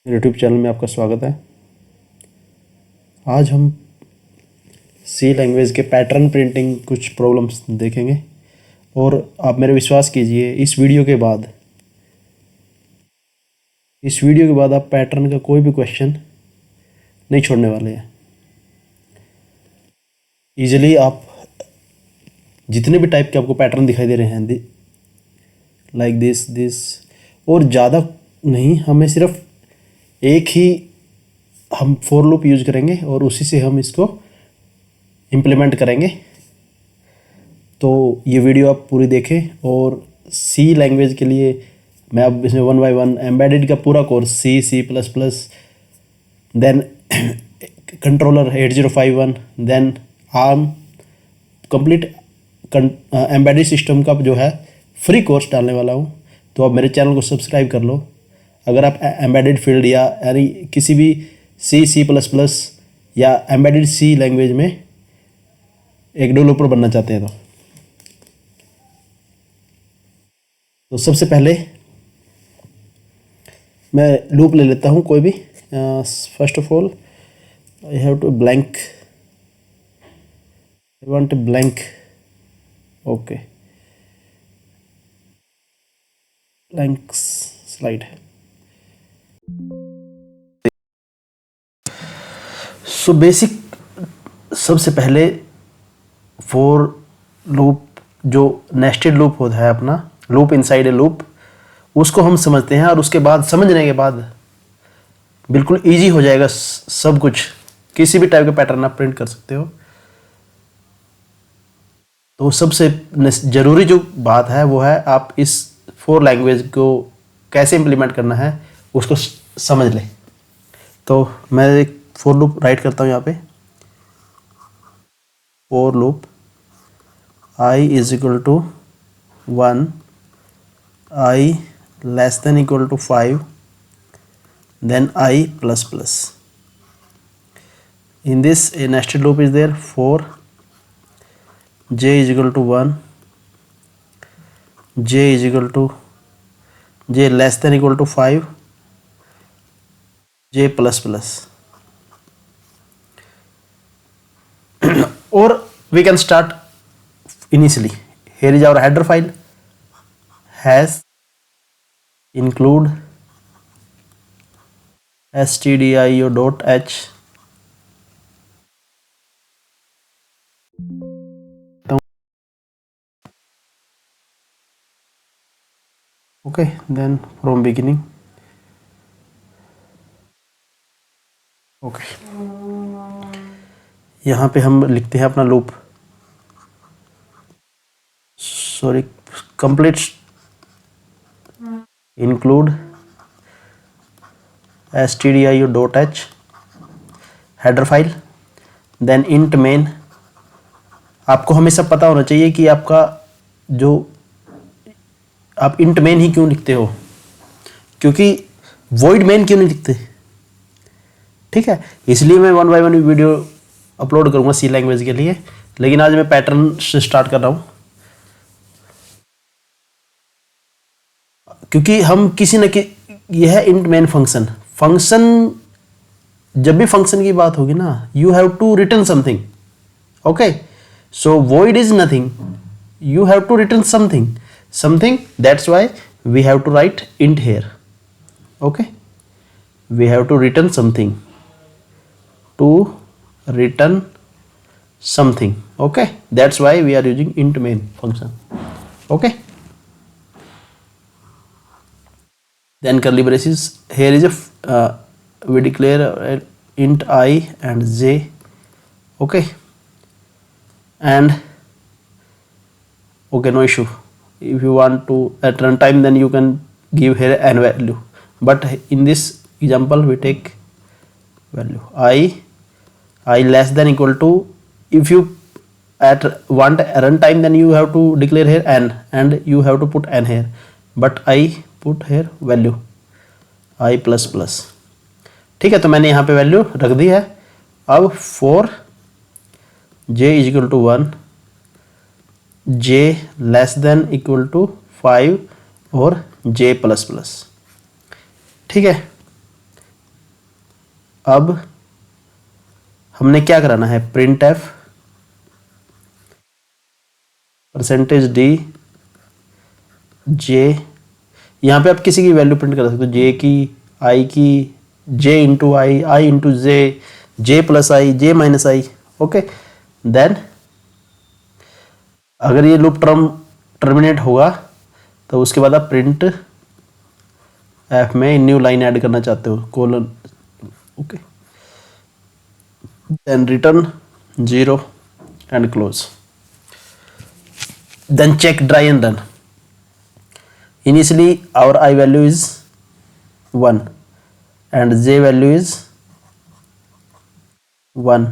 YouTube channel में आपका स्वागत है। आज हम सी लैंग्वेज के पैटर्न प्रिंटिंग कुछ प्रॉब्लम्स देखेंगे और आप मेरे विश्वास कीजिए इस वीडियो के बाद आप पैटर्न का कोई भी क्वेश्चन नहीं छोड़ने वाले हैं। ईजिली आप जितने भी टाइप के आपको पैटर्न दिखाई दे रहे हैं लाइक दिस और ज़्यादा नहीं, हमें सिर्फ एक ही हम फॉर लूप यूज करेंगे और उसी से हम इसको इम्प्लीमेंट करेंगे। तो ये वीडियो आप पूरी देखें और सी लैंग्वेज के लिए मैं अब इसमें 1 बाय 1 एम्बेडेड का पूरा course C++, then controller 8051, then ARM complete embedded system का जो है फ्री कोर्स डालने वाला हूँ। तो आप मेरे चैनल को सब्सक्राइब कर लो अगर आप एम्बेडेड फील्ड या यानी किसी भी C++ या एम्बेडेड सी लैंग्वेज में एक डेवलपर बनना चाहते हैं। तो सबसे पहले मैं लूप ले लेता हूँ कोई भी। First of all I have to blank, I want a blank, okay, blank slide. So basic सबसे पहले फॉर लूप जो नेस्टेड लूप होता है, अपना लूप इनसाइड ए लूप, उसको हम समझते हैं और उसके बाद समझने के बाद बिल्कुल इजी हो जाएगा सब कुछ। किसी भी टाइप का पैटर्न आप प्रिंट कर सकते हो। तो सबसे ज़रूरी जो बात है वो है आप इस फोर लैंग्वेज को कैसे इम्प्लीमेंट करना है उसको समझ लें। तो मैं एक फॉर लूप राइट करता हूँ यहाँ पे। For loop I is equal to 1, I less than equal to 5, then I plus plus. In this a nested loop is there for j is equal to 1, j is equal to j less than equal to 5, j plus plus. Or we can start initially. Here is our header file, has include stdio.h. Okay, then from beginning. Okay, यहाँ पे हम लिखते हैं अपना loop, sorry, complete include stdio.h header file, then int main. आपको हमेशा पता होना चाहिए कि आपका जो आप इंट मेन ही क्यों लिखते हो, क्योंकि वॉइड मेन क्यों नहीं लिखते, ठीक है। इसलिए मैं 1 बाय 1 वीडियो अपलोड करूंगा सी लैंग्वेज के लिए, लेकिन आज मैं पैटर्न से स्टार्ट कर रहा हूं क्योंकि हम किसी न यह है इंट मेन फंक्शन। जब भी फंक्शन की बात होगी ना, you have to return something, okay. So void is nothing, you have to return something, that's why we have to write int here, okay. We have to return something, okay, that's why we are using int main function, okay. Then curly braces, here is we declare int I and j, okay, and okay, no issue. If you want to at runtime, then you can give here an value, but in this example we take value I less than equal to, if you at want runtime, then you have to declare here n and you have to put n here, but I put here value I plus plus, ठीक है। तो मैंने यहाँ पे value रख दी है। अब for j is equal to 1, j less than equal to 5 और j plus plus, ठीक है। अब हमने क्या कराना है, प्रिंट एफ %d जे, यहाँ पे आप किसी की वैल्यू प्रिंट कर सकते हो, जे की, आई की, J into I into J plus I, J minus I. Okay, then अगर ये लूप टर्मिनेट होगा तो उसके बाद आप प्रिंट एफ में न्यू लाइन ऐड करना चाहते हो, colon. Okay, then return 0 and close, then check dry and run. Initially our I value is 1 and j value is 1,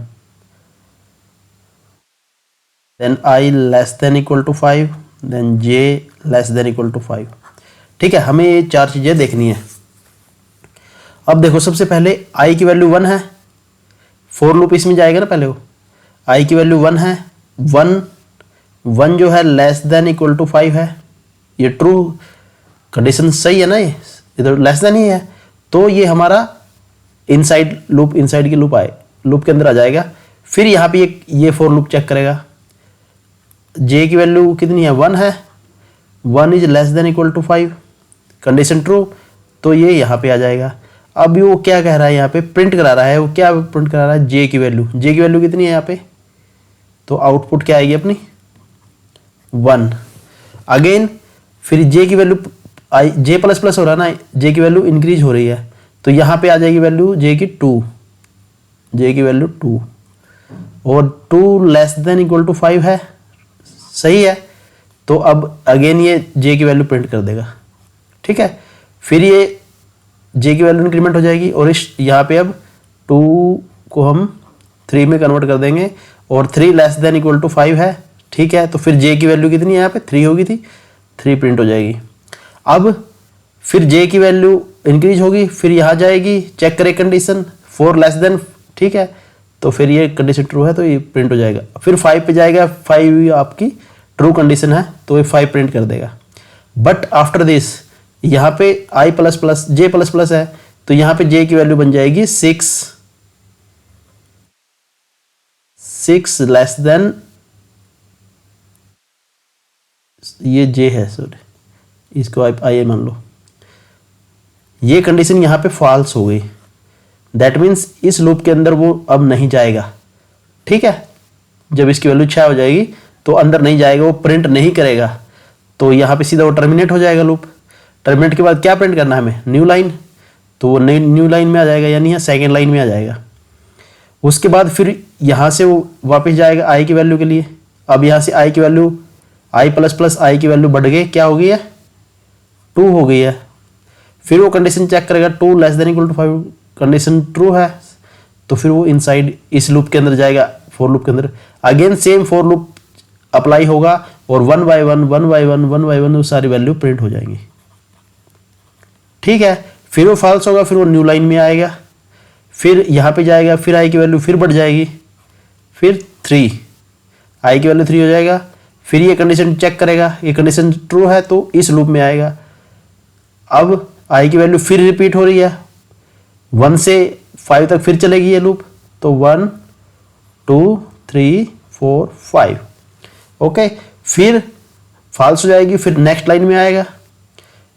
then I less than equal to 5, then j less than equal to 5। ठीक है, हमें ये चार चीज़ें देखनी है। अब देखो, सबसे पहले I की वैल्यू 1 है, फोर लूप इसमें जाएगा ना, पहले वो I की वैल्यू 1 है, 1 जो है लेस देन इक्वल टू 5 है, ये ट्रू कंडीशन सही है ना, ये इधर लेस देन ही है, तो ये हमारा इनसाइड की लूप के अंदर आ जाएगा। फिर यहाँ पे ये फोर लूप चेक करेगा, जे की वैल्यू कितनी है, 1 है, 1 is less than equal to 5, condition true, तो ये यहाँ पे आ जाएगा। अब वो क्या कह रहा है, यहाँ पे प्रिंट करा रहा है, वो क्या प्रिंट करा रहा है, जे की वैल्यू कितनी है यहाँ पे, तो आउटपुट क्या आएगी अपनी 1। अगेन फिर जे की वैल्यू जे प्लस प्लस हो रहा है ना, जे की वैल्यू इंक्रीज हो रही है, तो यहाँ पे आ जाएगी वैल्यू जे की 2 और 2 लेस देन इक्वल टू 5 है, सही है, तो अब अगेन ये जे की वैल्यू प्रिंट कर देगा। ठीक है, फिर ये जे की वैल्यू इंक्रीमेंट हो जाएगी और इस यहाँ पे अब 2 को हम 3 में कन्वर्ट कर देंगे और 3 लेस देन इक्वल टू 5 है। ठीक है, तो फिर जे की वैल्यू कितनी है, यहाँ पे 3 होगी थी, 3 प्रिंट हो जाएगी। अब फिर j की वैल्यू इंक्रीज होगी, फिर यहाँ जाएगी, चेक करें कंडीशन 4 लेस देन, ठीक है, तो फिर ये कंडीशन ट्रू है तो ये प्रिंट हो जाएगा। फिर 5 पे जाएगा, 5 आपकी ट्रू कंडीशन है तो ये 5 प्रिंट कर देगा। बट आफ्टर दिस यहाँ पे i plus plus J plus plus है, तो यहाँ पे j की वैल्यू बन जाएगी 6 लेस देन, ये j है, सॉरी इसको आई मान लो, ये कंडीशन यहाँ पे फॉल्स हो गई, दैट मीन्स इस लूप के अंदर वो अब नहीं जाएगा। ठीक है, जब इसकी वैल्यू 6 हो जाएगी तो अंदर नहीं जाएगा, वो प्रिंट नहीं करेगा, तो यहाँ पे सीधा वो टर्मिनेट हो जाएगा लूप। टर्मिनेट के बाद क्या प्रिंट करना है हमें, न्यू लाइन, तो वो न्यू लाइन में आ जाएगा, यानी सेकेंड लाइन में आ जाएगा। उसके बाद फिर यहाँ से वो वापस जाएगा आई की वैल्यू के लिए। अब यहाँ से आई की वैल्यू, आई प्लस प्लस आई की वैल्यू बढ़ गई, क्या हो गई है, 2 हो गई है। फिर वो कंडीशन चेक करेगा, 2 less than equal to 5, condition true है, तो फिर वो इनसाइड इस लूप के अंदर जाएगा, फोर लूप के अंदर। Again same for loop apply होगा और 1 बाय 1 वो सारी वैल्यू प्रिंट हो जाएंगी। ठीक है, फिर वो फॉल्स होगा, फिर वो न्यू लाइन में आएगा, फिर यहाँ पे जाएगा, फिर आई की वैल्यू फिर बढ़ जाएगी, फिर 3, आई की वैल्यू 3 हो जाएगा। फिर ये कंडीशन चेक करेगा, ये कंडीशन ट्रू है तो इस लूप में आएगा। अब आई की वैल्यू फिर रिपीट हो रही है, 1 से 5 तक फिर चलेगी ये लूप, तो 1 2 3 4 5। ओके, फिर फॉल्स हो जाएगी, फिर नेक्स्ट लाइन में आएगा,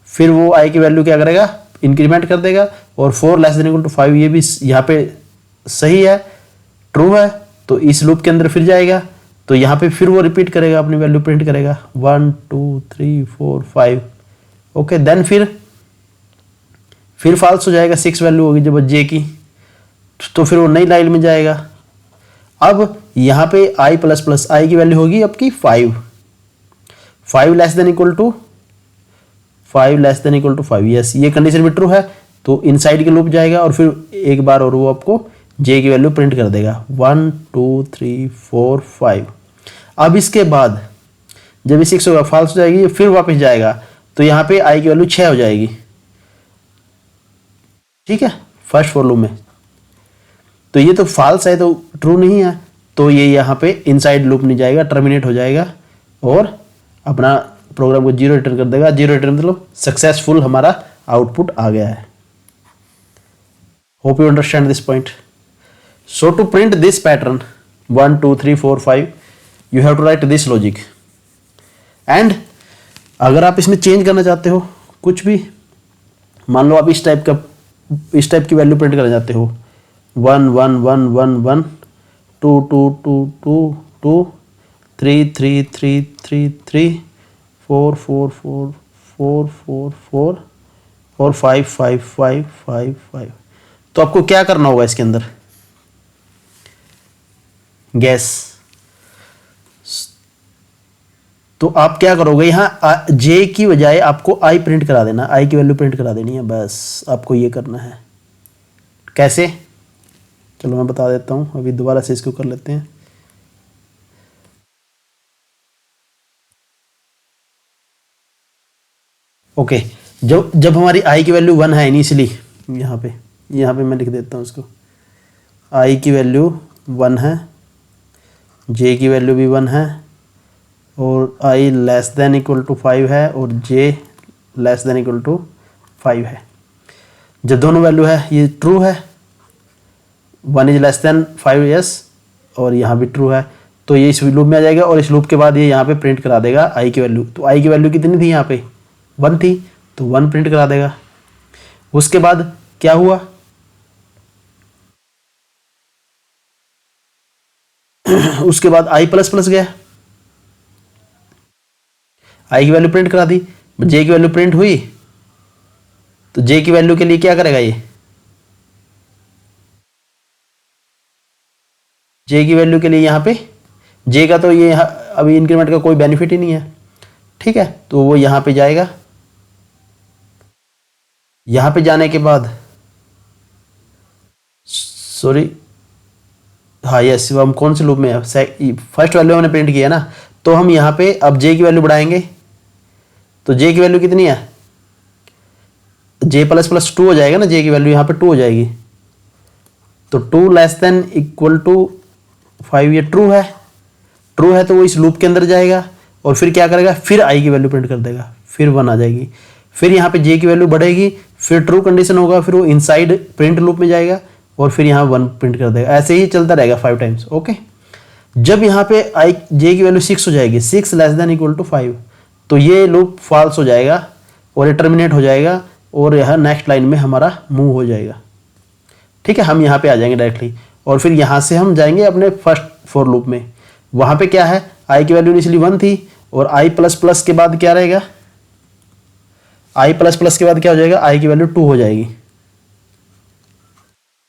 फिर वो आई की वैल्यू क्या करेगा, इंक्रीमेंट कर देगा और 4 लेस देन इक्वल टू 5, ये भी यहाँ पे सही है, ट्रू है, तो इस लूप के अंदर फिर जाएगा, तो यहाँ पे फिर वो रिपीट करेगा, अपनी वैल्यू प्रिंट करेगा 1 2 3 4 5। ओके, देन फिर फॉल्स हो जाएगा, 6 वैल्यू होगी जब जे की, तो फिर वो नई लाइन में जाएगा। अब यहाँ पे आई प्लस प्लस आई की वैल्यू होगी आपकी 5 less than equal to 5, yes, ये कंडीशन भी ट्रू है, तो इनसाइड के लूप जाएगा और फिर एक बार और वो आपको जे की वैल्यू प्रिंट कर देगा 1 2 3 4 5। अब इसके बाद जब ये 6 होगा, फॉल्स हो जाएगी, फिर वापस जाएगा, तो यहाँ पे आई की वैल्यू 6 हो जाएगी। ठीक है, फर्स्ट फॉर लूप में, तो ये तो फॉल्स है तो ट्रू नहीं है, तो ये यहाँ पे इनसाइड लूप नहीं जाएगा, टर्मिनेट हो जाएगा और अपना प्रोग्राम को 0 रिटर्न कर देगा। 0 रिटर्न मतलब सक्सेसफुल हमारा आउटपुट आ गया है। Hope you understand this point. So to print this pattern 1 2 3 4 5 you have to write this logic. And अगर आप इसमें चेंज करना चाहते हो कुछ भी, मान लो आप इस टाइप की वैल्यू प्रिंट करना चाहते हो 1 1 1 1 1 2 2 2 2 2 3 3 3 3 3 4 4 4 4 4 4 और 5 5 5 5 5, तो आपको क्या करना होगा इसके अंदर, गैस। तो आप क्या करोगे, यहाँ जे की बजाय आपको आई प्रिंट करा देना, आई की वैल्यू प्रिंट करा देनी है, बस आपको ये करना है। कैसे, चलो मैं बता देता हूँ, अभी दोबारा से इसको कर लेते हैं। ओके, जब हमारी आई की वैल्यू 1 है इनिशियली, यहाँ पे मैं लिख देता हूँ उसको, आई की वैल्यू 1 है, जे की वैल्यू भी 1 है, और आई लेस देन इक्वल टू 5 है, और J less than equal to 5 है। जब दोनों वैल्यू है ये ट्रू है, 1 इज लेस देन 5 यस, और यहाँ भी ट्रू है, तो ये इस लूप में आ जाएगा, और इस लूप के बाद ये यहाँ पे प्रिंट करा देगा आई की वैल्यू। तो आई की वैल्यू कितनी थी यहाँ पे, 1 थी, तो 1 प्रिंट करा देगा। उसके बाद क्या हुआ, उसके बाद आई प्लस प्लस गया, आई की वैल्यू प्रिंट करा दी, जे की वैल्यू प्रिंट हुई, तो जे की वैल्यू के लिए क्या करेगा, ये जे की वैल्यू के लिए यहाँ पे जे का तो ये अभी इंक्रीमेंट का कोई बेनिफिट ही नहीं है, ठीक है। तो वो यहाँ पे जाएगा, यहाँ पे जाने के बाद सॉरी हाँ यस, हम कौन से लूप में है, फर्स्ट वैल्यू हमने प्रिंट किया ना, तो हम यहाँ पे अब जे की वैल्यू बढ़ाएंगे, तो जे की वैल्यू कितनी है, जे प्लस प्लस 2 हो जाएगा ना, जे की वैल्यू यहाँ पे 2 हो जाएगी, तो 2 लेस देन इक्वल टू 5, ये ट्रू है, तो वो इस लूप के अंदर जाएगा, और फिर क्या करेगा, फिर आई की वैल्यू प्रिंट कर देगा, फिर 1 आ जाएगी, फिर यहाँ पे जे की वैल्यू बढ़ेगी, फिर ट्रू कंडीशन होगा, फिर वो इनसाइड प्रिंट लूप में जाएगा, और फिर यहाँ 1 प्रिंट कर देगा। ऐसे ही चलता रहेगा 5 टाइम्स। ओके, जब यहाँ पे आई जे की वैल्यू 6 हो जाएगी, 6 लेस देन इक्वल टू 5, तो ये लूप फॉल्स हो जाएगा और ये टर्मिनेट हो जाएगा, और यह नेक्स्ट लाइन में हमारा मूव हो जाएगा, ठीक है। हम यहाँ पे आ जाएंगे डायरेक्टली, और फिर यहाँ से हम जाएंगे अपने फर्स्ट फॉर लूप में। वहाँ पे क्या है, आई की वैल्यू इनिशियली 1 थी, और आई प्लस प्लस के बाद क्या रहेगा, आई प्लस प्लस के बाद क्या हो जाएगा, आई की वैल्यू 2 हो जाएगी।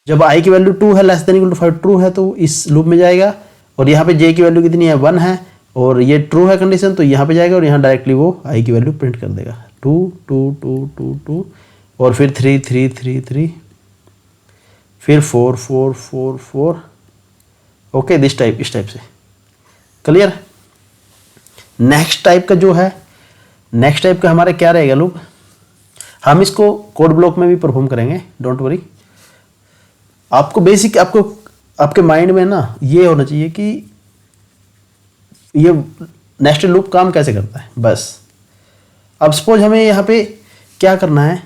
जब आई की वैल्यू 2 है, less than equal to 5 true है, तो इस लूप में जाएगा, और यहाँ पे जे की वैल्यू कितनी है, 1 है, और ये ट्रू है कंडीशन, तो यहाँ पे जाएगा, और यहाँ डायरेक्टली वो आई की वैल्यू प्रिंट कर देगा, 2 2 2 2 2, और फिर 3 3 3 3, फिर 4 4 4 4। ओके, इस टाइप से क्लियर। नेक्स्ट टाइप का जो है, नेक्स्ट टाइप का हमारा क्या रहेगा लूप, हम इसको कोड ब्लॉक में भी परफॉर्म करेंगे, डोंट वरी। आपको बेसिक आपके माइंड में ना ये होना चाहिए कि ये नेस्टेड लूप काम कैसे करता है, बस। अब सपोज हमें यहाँ पे क्या करना है,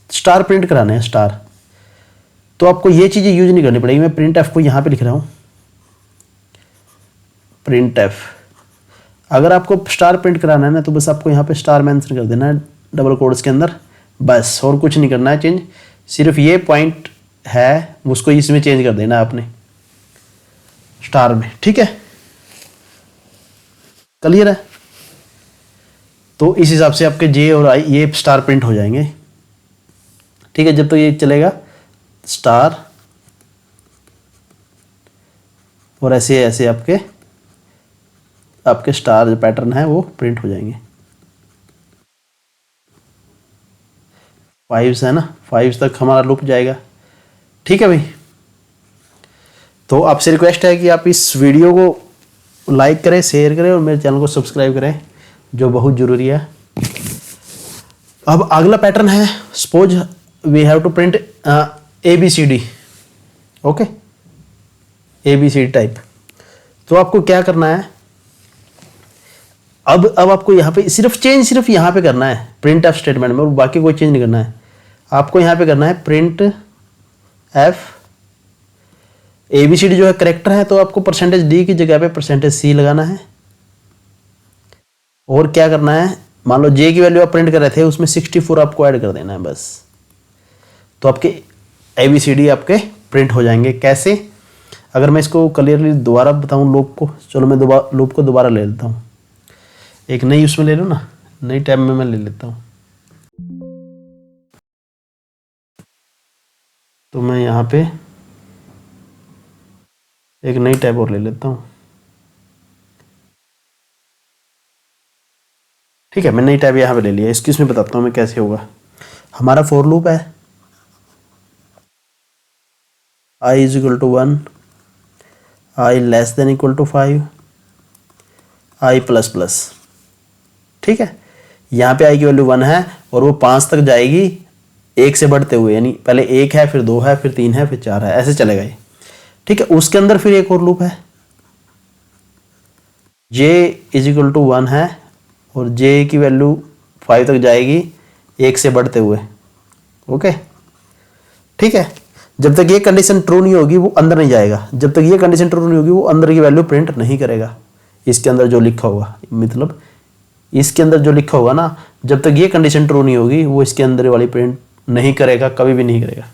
स्टार प्रिंट कराना है, स्टार, तो आपको ये चीज़ें यूज नहीं करनी पड़ेगी। मैं प्रिंट एफ को यहाँ पे लिख रहा हूँ, प्रिंट एफ। अगर आपको स्टार प्रिंट कराना है ना, तो बस आपको यहाँ पे स्टार मेंशन कर देना है डबल कोड्स के अंदर, बस, और कुछ नहीं करना है चेंज। सिर्फ ये पॉइंट है उसको इसमें चेंज कर देना है आपने, स्टार में, ठीक है, क्लियर है। तो इस हिसाब से आपके जे और आई ये स्टार प्रिंट हो जाएंगे, ठीक है। जब तो ये चलेगा स्टार, और ऐसे ऐसे आपके स्टार जो पैटर्न है वो प्रिंट हो जाएंगे। 5 है ना, 5 तक हमारा लूप जाएगा, ठीक है भाई। तो आपसे रिक्वेस्ट है कि आप इस वीडियो को लाइक करें, शेयर करें, और मेरे चैनल को सब्सक्राइब करें, जो बहुत ज़रूरी है। अब अगला पैटर्न है, suppose we have to print ABCD, okay, ABCD type. तो आपको क्या करना है, अब आपको यहाँ पे सिर्फ यहाँ पे करना है प्रिंट एफ स्टेटमेंट में, और बाकी कोई चेंज नहीं करना है। आपको यहाँ पे करना है printf A B C D जो है करेक्टर है, तो आपको परसेंटेज डी की जगह पे परसेंटेज सी लगाना है। और क्या करना है, मान लो जे की वैल्यू आप प्रिंट कर रहे थे, उसमें 64 आपको ऐड कर देना है बस, तो आपके ए बी सी डी आपके प्रिंट हो जाएंगे। कैसे, अगर मैं इसको क्लियरली दोबारा बताऊं लूप को, चलो मैं दोबारा लूप को दोबारा ले लेता हूँ, एक नई उसमें ले लो ना, नई टैब में मैं ले लेता हूँ। तो मैं यहाँ पे एक नई टैब और ले लेता हूँ। ठीक है, मैं नई टैब यहाँ पे ले लिया। इसकी इसमें बताता हूँ मैं कैसे होगा। हमारा फॉर लूप है i is equal to 1, i less than equal to 5, i plus plus. ठीक है, यहाँ पे i की वैल्यू 1 है और वो 5 तक जाएगी एक से बढ़ते हुए, यानी पहले 1 है, फिर 2 है, फिर 3 है, फिर 4 है, ऐसे चलेगा ये। ठीक है, उसके अंदर फिर एक और लूप है, j इज इक्वल टू 1 है और j की वैल्यू 5 तक जाएगी एक से बढ़ते हुए। ओके, ठीक है, जब तक ये कंडीशन ट्रू नहीं होगी वो अंदर नहीं जाएगा, जब तक ये कंडीशन ट्रू नहीं होगी वो अंदर की वैल्यू प्रिंट नहीं करेगा। इसके अंदर जो लिखा होगा, मतलब इसके अंदर जो लिखा होगा ना, जब तक ये कंडीशन ट्रू नहीं होगी वो इसके अंदर वाली प्रिंट नहीं करेगा, कभी भी नहीं करेगा।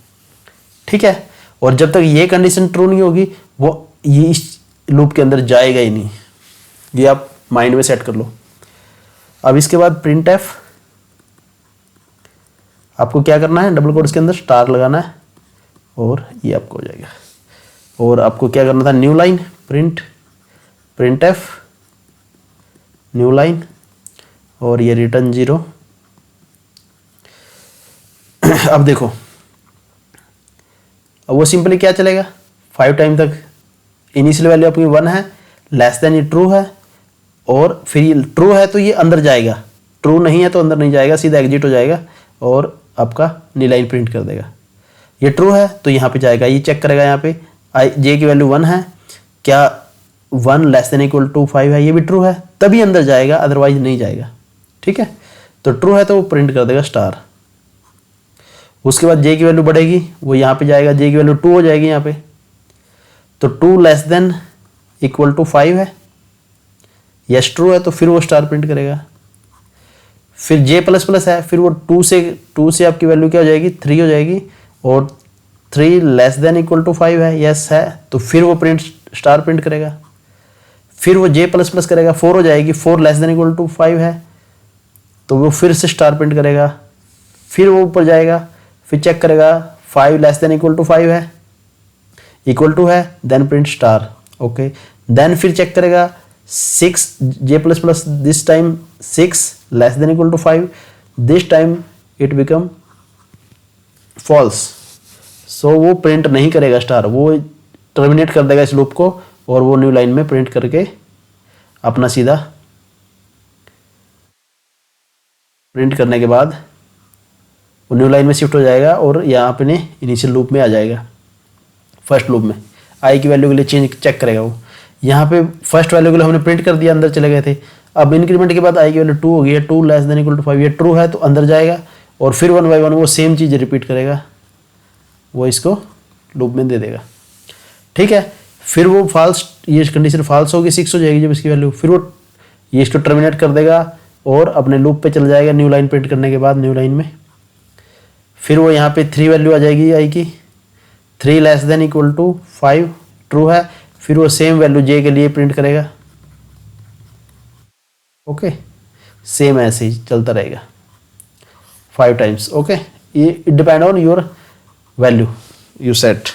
ठीक है, और जब तक ये कंडीशन ट्रू नहीं होगी वो ये इस लूप के अंदर जाएगा ही नहीं। ये आप माइंड में सेट कर लो। अब इसके बाद प्रिंट एफ, आपको क्या करना है, डबल कोट्स के अंदर स्टार लगाना है और ये आपको हो जाएगा। और आपको क्या करना था, new line print F new line और ये रिटर्न 0। अब देखो, अब वो सिंपली क्या चलेगा, 5 टाइम तक इनिशियल वैल्यू आपकी 1 है, लेस देन ये ट्रू है, और फिर ये ट्रू है तो ये अंदर जाएगा, ट्रू नहीं है तो अंदर नहीं जाएगा, सीधा एग्जिट हो जाएगा और आपका न्यू लाइन प्रिंट कर देगा। ये ट्रू है तो यहाँ पे जाएगा, ये चेक करेगा, यहाँ पे आई जे की वैल्यू 1 है, क्या 1 लेस देन इक्वल टू 5 है, ये भी ट्रू है तभी अंदर जाएगा, अदरवाइज नहीं जाएगा। ठीक है, तो ट्रू है तो वो प्रिंट कर देगा स्टार। उसके बाद जे की वैल्यू बढ़ेगी, वो यहाँ पे जाएगा, जे की वैल्यू 2 हो जाएगी यहाँ पे, तो 2 लेस देन इक्वल टू 5 है, यस ट्रू है तो फिर वो स्टार प्रिंट करेगा। फिर जे प्लस प्लस है, फिर वो 2 से आपकी वैल्यू क्या हो जाएगी, 3 हो जाएगी, और 3 लेस देन इक्वल टू 5 है, यस है, तो फिर वो स्टार प्रिंट करेगा। फिर वो जे प्लस प्लस करेगा, 4 हो जाएगी, 4 लेस देन इक्वल टू 5 है तो वो फिर से स्टार प्रिंट करेगा। फिर वो ऊपर जाएगा, फिर चेक करेगा 5 लेस देन इक्वल टू 5 है, इक्वल टू है, then print star. Okay, then फिर चेक करेगा 6 J plus plus, this time 6 less than equal to 5, this time it become false, so वो प्रिंट नहीं करेगा स्टार, वो टर्मिनेट कर देगा इस लूप को और वो न्यू लाइन में प्रिंट करके अपना सीधा प्रिंट करने के बाद वो न्यू लाइन में शिफ्ट हो जाएगा और यहाँ पे ने इनिशियल लूप में आ जाएगा। फर्स्ट लूप में आई की वैल्यू के लिए चेंज चेक करेगा वो, यहाँ पे फर्स्ट वैल्यू के लिए हमने प्रिंट कर दिया, अंदर चले गए थे। अब इंक्रीमेंट के बाद आई की वैल्यू 2 हो गई है, 2 लेस देन इक्वल टू 5, ये ट्रू है तो अंदर जाएगा और फिर 1 बाई 1 वो सेम चीज़ रिपीट करेगा, वो इसको लूप में दे देगा। ठीक है, फिर वो फॉल्स, ये कंडीशन फॉल्स होगी, 6 हो जाएगी जब इसकी वैल्यू, फिर वो ये इसको टर्मिनेट कर देगा और अपने लूप पे चल जाएगा न्यू लाइन प्रिंट करने के बाद न्यू लाइन में। फिर वो यहाँ पे 3 वैल्यू आ जाएगी आई की, 3 less than equal to 5 true है, फिर वो सेम वैल्यू जे के लिए प्रिंट करेगा। ओके, सेम ऐसे ही चलता रहेगा 5 टाइम्स। ओके, ये it depend on your value you set,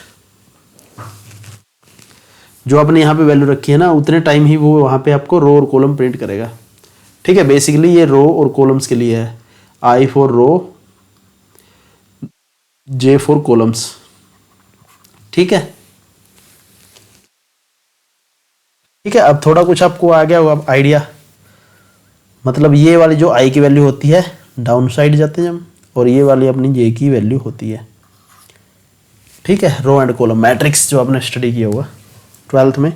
जो आपने यहाँ पे वैल्यू रखी है ना उतने टाइम ही वो वहाँ पे आपको रो और कॉलम प्रिंट करेगा। ठीक है, बेसिकली ये रो और कॉलम्स के लिए है, I for row, J for columns. ठीक है, ठीक है, अब थोड़ा कुछ आपको आ गया होगा आइडिया, मतलब ये वाली जो आई की वैल्यू होती है डाउन साइड जाते हैं हम, और ये वाली अपनी जे की वैल्यू होती है। ठीक है, रो एंड कॉलम मैट्रिक्स जो आपने स्टडी किया होगा 12th में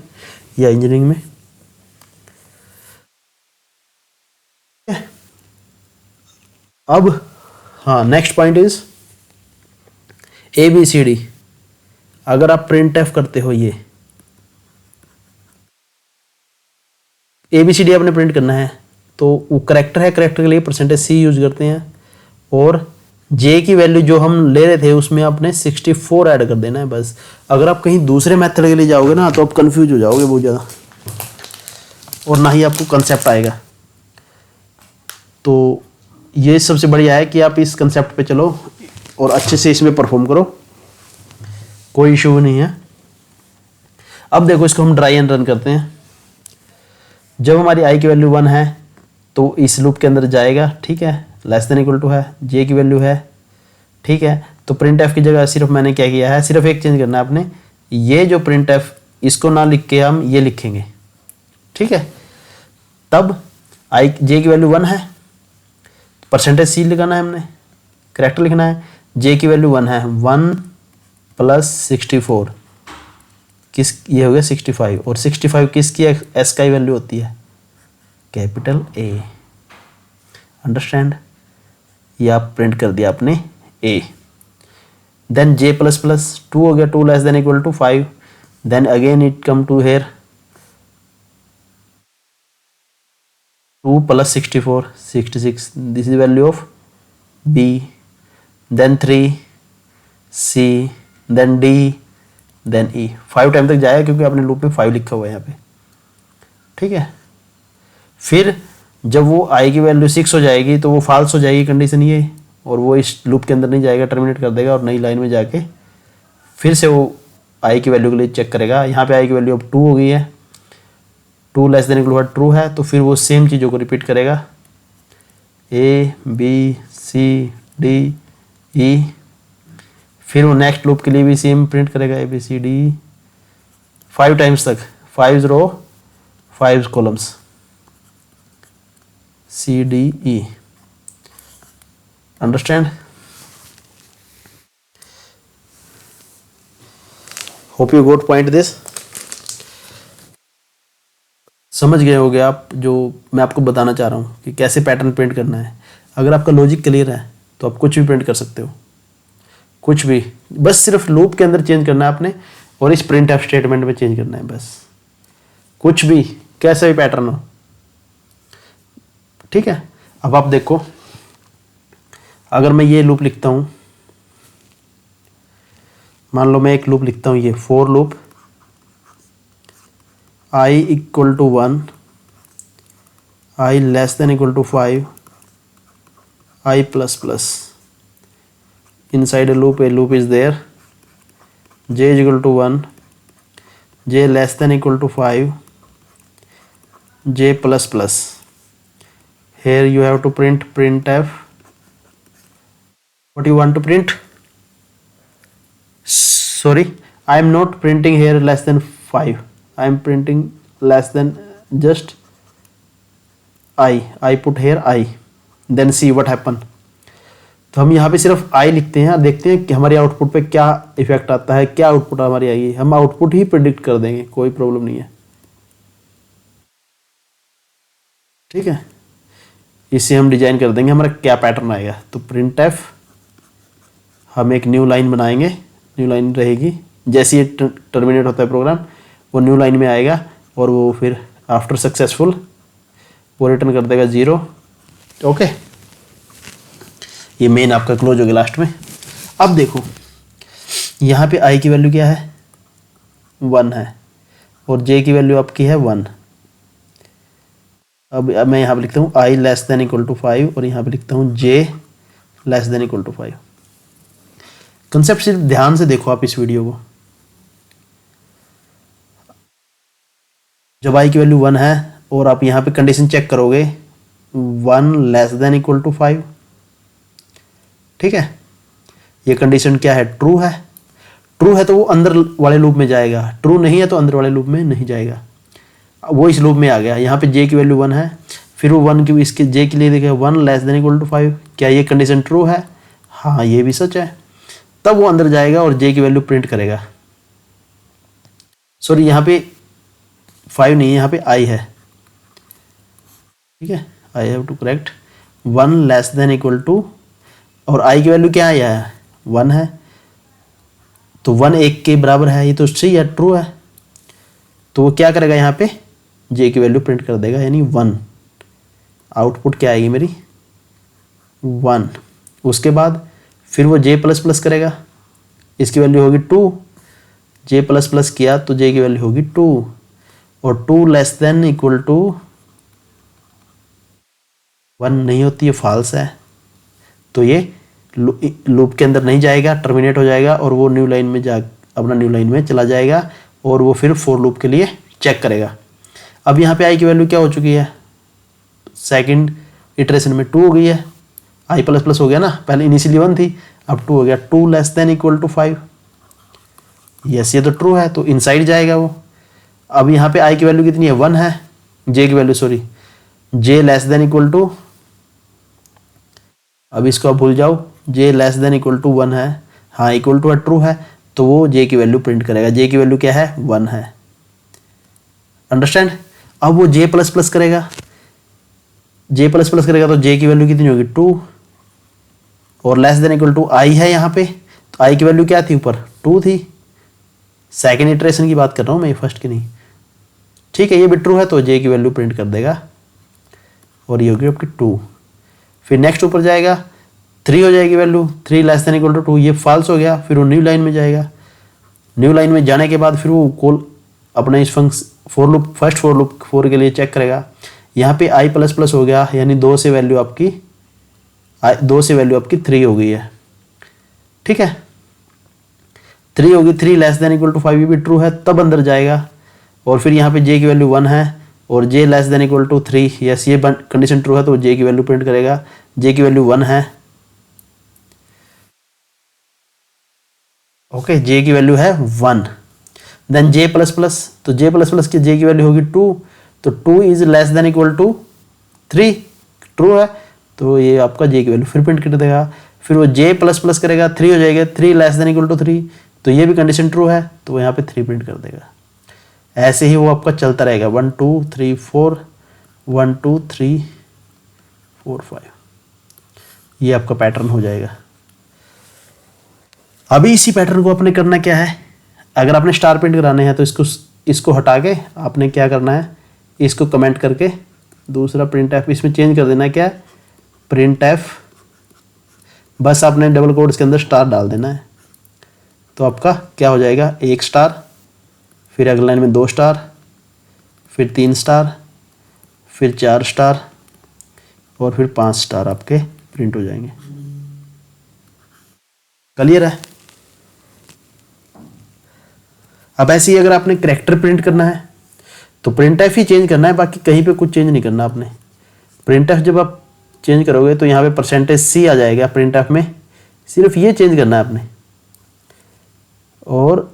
या इंजीनियरिंग में। अब हाँ, नेक्स्ट पॉइंट इज ABCD। अगर आप प्रिंट एफ करते हो, ये ABCD आपने प्रिंट करना है तो वो करेक्टर है, करेक्टर के लिए परसेंटेज C यूज करते हैं, और J की वैल्यू जो हम ले रहे थे उसमें आपने 64 ऐड कर देना है बस। अगर आप कहीं दूसरे मेथड के लिए जाओगे ना तो आप कंफ्यूज हो जाओगे बहुत ज़्यादा, और ना ही आपको कंसेप्ट आएगा। तो ये सबसे बढ़िया है कि आप इस कंसेप्ट पे चलो और अच्छे से इसमें परफॉर्म करो, कोई इशू नहीं है। अब देखो इसको हम ड्राई एंड रन करते हैं। जब हमारी I की वैल्यू 1 है तो इस लूप के अंदर जाएगा, ठीक है, लेस देन इक्वल टू है, J की वैल्यू है, ठीक है। तो प्रिंट एफ की जगह सिर्फ मैंने क्या किया है, सिर्फ एक चेंज करना है आपने, ये जो प्रिंट एफ इसको ना लिख के हम ये लिखेंगे, ठीक है। तब J की वैल्यू 1 है, परसेंटेज C लिखाना है हमने, करेक्टर लिखना है। J की वैल्यू 1 है, 1 प्लस 64 किस, ये हो गया 65, और 65 किसकी S का ही वैल्यू होती है, कैपिटल A। अंडरस्टैंड, ये आप प्रिंट कर दिया आपने A। Then J plus plus 2 हो गया, 2 less than equal to 5, then again it come to here 2 plus 64 66, this is value of B, then 3 C, then D, then E। 5 time तक जाएगा क्योंकि आपने लूप में 5 लिखा हुआ है यहाँ पे, ठीक है। फिर जब वो I की वैल्यू 6 हो जाएगी तो वो फॉल्स हो जाएगी कंडीशन ये, और वो इस लूप के अंदर नहीं जाएगा, टर्मिनेट कर देगा और नई लाइन में जाके फिर से वो I की वैल्यू के लिए चेक करेगा। यहाँ पे I की वैल्यू अब 2 हो गई है, 2 less than equal to true है, तो फिर वो सेम चीज़ों को रिपीट करेगा, A B C D E। फिर वो नेक्स्ट लूप के लिए भी सेम प्रिंट करेगा, ABCD 5 टाइम्स तक, 5 रो 5 columns, CDE। Understand, hope you got point this. समझ गए होगे आप जो मैं आपको बताना चाह रहा हूँ कि कैसे पैटर्न प्रिंट करना है। अगर आपका लॉजिक क्लियर है तो आप कुछ भी प्रिंट कर सकते हो, कुछ भी, बस सिर्फ लूप के अंदर चेंज करना है आपने और इस प्रिंट एफ स्टेटमेंट में चेंज करना है बस, कुछ भी, कैसा भी पैटर्न हो, ठीक है। अब आप देखो, अगर मैं ये लूप लिखता हूं, मान लो मैं एक लूप लिखता हूं, ये for loop I equal to 1, I less than equal to 5, I plus plus, inside a loop is there, J is equal to 1, J less than equal to 5, J plus plus. Here you have to print printf. What you want to print? Sorry, I am not printing here less than 5. I am printing less than just I put here I. Then see what happen. तो हम यहाँ पे सिर्फ I लिखते हैं, देखते हैं कि हमारी आउटपुट पे क्या इफेक्ट आता है, क्या आउटपुट हमारी आएगी। हम आउटपुट ही प्रिडिक्ट कर देंगे, कोई प्रॉब्लम नहीं है, ठीक है। इससे हम डिजाइन कर देंगे हमारा क्या पैटर्न आएगा। तो प्रिंट एफ, हम एक न्यू लाइन बनाएंगे, न्यू लाइन रहेगी, जैसे ये टर्मिनेट होता है प्रोग्राम वो न्यू लाइन में आएगा और वो फिर आफ्टर सक्सेसफुल वो रिटर्न कर देगा 0। ओके, ये मेन आपका क्लोज हो गया लास्ट में। अब देखो यहाँ पे I की वैल्यू क्या है, 1 है, और J की वैल्यू आपकी है 1। अब मैं यहाँ पे लिखता हूँ I less than equal to 5 और यहाँ पे लिखता हूँ J less than equal to 5। Concept सिर्फ ध्यान से देखो आप इस वीडियो को। जब I की वैल्यू 1 है और आप यहाँ पे कंडीशन चेक करोगे 1 लेस देन इक्वल टू 5, ठीक है। ये कंडीशन क्या है, ट्रू है। ट्रू है तो वो अंदर वाले लूप में जाएगा, ट्रू नहीं है तो अंदर वाले लूप में नहीं जाएगा। वो इस लूप में आ गया। यहाँ पे J की वैल्यू 1 है, फिर वो 1 की इसके J के लिए देखेगा 1 लेस देन इक्वल टू 5। क्या ये कंडीशन ट्रू है? हाँ, ये भी सच है। तब वो अंदर जाएगा और J की वैल्यू प्रिंट करेगा। सॉरी, यहाँ पे 5 नहीं है, यहाँ पे I है, ठीक है। I have to correct 1 less than equal to, और I की वैल्यू क्या है, 1 है, तो 1 1 के बराबर है, ये तो सही है, ट्रू है। तो वो क्या करेगा यहाँ पे जे की वैल्यू प्रिंट कर देगा, यानी 1। आउटपुट क्या आएगी मेरी 1। उसके बाद फिर वो जे प्लस प्लस करेगा, इसकी वैल्यू होगी 2। जे प्लस प्लस किया तो जे की वैल्यू होगी 2, और 2 लेस देन इक्वल टू 1 नहीं होती, ये फॉल्स है। तो ये लूप के अंदर नहीं जाएगा, टर्मिनेट हो जाएगा, और वो न्यू लाइन में अपना न्यू लाइन में चला जाएगा, और वो फिर फॉर लूप के लिए चेक करेगा। अब यहाँ पे आई की वैल्यू क्या हो चुकी है, सेकंड इटरेशन में 2 हो गई है, आई प्लस प्लस हो गया ना, पहले इनिशियली 1 थी, अब 2 हो गया। 2 less than equal to 5, yes ये तो ट्रू है, तो इनसाइड जाएगा वो। अब यहाँ पे आई की वैल्यू कितनी है 1 है, जे की वैल्यू sorry J less than equal to, अब इसको आप भूल जाओ, J less than equal to 1 है, हाँ इक्वल टू है, ट्रू है, तो वो जे की वैल्यू प्रिंट करेगा। जे की वैल्यू क्या है 1 है, अंडरस्टैंड। अब वो जे प्लस प्लस करेगा, जे प्लस प्लस करेगा तो जे की वैल्यू कितनी होगी 2, और लेस देन इक्वल टू आई है यहाँ पे, तो आई की वैल्यू क्या थी ऊपर 2 थी। सेकेंड इटरेशन की बात कर रहा हूँ मैं, फर्स्ट की नहीं, ठीक है। ये भी ट्रू है तो जे की वैल्यू प्रिंट कर देगा, और ये होगी आपकी 2। फिर नेक्स्ट ऊपर जाएगा, 3 हो जाएगी value, 3 less than equal to 2, ये फॉल्स हो गया। फिर वो न्यू लाइन में जाएगा, न्यू लाइन में जाने के बाद फिर वो कॉल अपने इस for loop, first for loop 4 के लिए चेक करेगा। यहाँ पे आई प्लस प्लस हो गया, यानी 2 से वैल्यू आपकी 3 हो गई है, ठीक है। 3 होगी, 3 लेस देन इक्वल टू 5, ये भी ट्रू है, तब अंदर जाएगा। और फिर यहाँ पे जे की वैल्यू 1 है, और J less than equal to 3, yes ये कंडीशन ट्रू है, तो जे की वैल्यू प्रिंट करेगा। जे की वैल्यू 1 है, ओके, जे की वैल्यू है 1। देन जे प्लस प्लस, तो जे प्लस प्लस की जे की वैल्यू होगी 2, तो 2 is less than equal to 3, true है, तो ये आपका जे की वैल्यू फिर प्रिंट कर देगा। फिर वो जे प्लस प्लस करेगा, 3 हो जाएगा, 3 लेस देन इक्वल टू 3, तो ये भी कंडीशन ट्रू है, तो वो यहाँ पे 3 प्रिंट कर देगा। ऐसे ही वो आपका चलता रहेगा, 1 2 3 4, 1 2 3 4 5, ये आपका पैटर्न हो जाएगा। अभी इसी पैटर्न को आपने करना क्या है, अगर आपने स्टार प्रिंट कराने हैं तो इसको हटा के आपने क्या करना है, इसको कमेंट करके दूसरा प्रिंट एफ इसमें चेंज कर देना है, क्या प्रिंट एफ, बस आपने डबल कोट्स के अंदर स्टार डाल देना है। तो आपका क्या हो जाएगा, 1 स्टार, फिर अगली लाइन में 2 स्टार, फिर 3 स्टार, फिर 4 स्टार, और फिर 5 स्टार आपके प्रिंट हो जाएंगे। क्लियर है। अब ऐसे ही अगर आपने कैरेक्टर प्रिंट करना है तो प्रिंट एफ ही चेंज करना है, बाकी कहीं पे कुछ चेंज नहीं करना आपने। प्रिंट एफ जब आप चेंज करोगे तो यहाँ पे परसेंटेज सी आ जाएगा प्रिंट एफ में, सिर्फ ये चेंज करना है आपने, और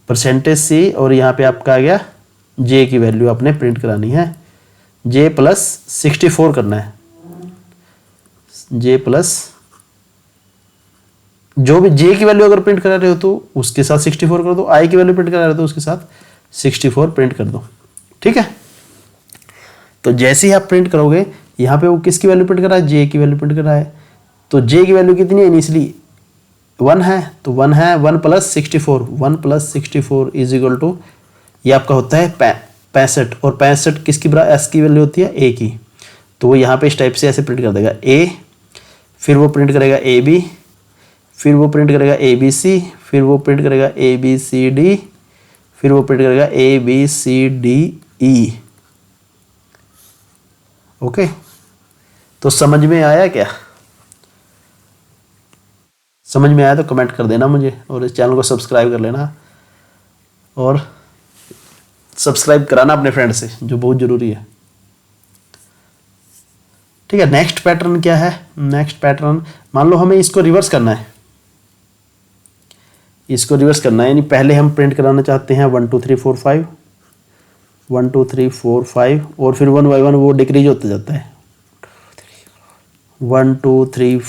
परसेंटेज सी, और यहाँ पे आपका आ गया जे की वैल्यू आपने प्रिंट करानी है, जे प्लस 64 करना है, जे प्लस जो भी जे की वैल्यू अगर प्रिंट करा रहे हो तो उसके साथ 64 कर दो, आई की वैल्यू प्रिंट करा रहे हो तो उसके साथ 64 प्रिंट कर दो, ठीक है। तो जैसे ही आप प्रिंट करोगे, यहाँ पे वो किसकी वैल्यू प्रिंट कर रहा है, जे की वैल्यू प्रिंट कर रहा है, तो जे की वैल्यू कितनी है इनिशियली 1 है, तो 1 है, 1 plus 64, 1 plus 64 is equal to, ये आपका होता है 65, और 65 किसकी बराबर, एस की वैल्यू होती है ए की, तो वो यहाँ पे इस टाइप से ऐसे प्रिंट कर देगा ए, फिर वो प्रिंट करेगा ए बी, फिर वो प्रिंट करेगा ए बी सी, फिर वो प्रिंट करेगा ए बी सी डी, फिर वो प्रिंट करेगा A B C D E, okay. तो समझ में आया क्या, समझ में आया तो कमेंट कर देना मुझे, और इस चैनल को सब्सक्राइब कर लेना, और सब्सक्राइब कराना अपने फ्रेंड से, जो बहुत ज़रूरी है, ठीक है। नेक्स्ट पैटर्न क्या है, नेक्स्ट पैटर्न मान लो हमें इसको रिवर्स करना है, इसको रिवर्स करना है, यानी पहले हम प्रिंट कराना चाहते हैं 1 2 3 4 5, 1 2 3 4 5, और फिर 1 बाई 1 वो डिक्रीज होता जाता है, 1 2 3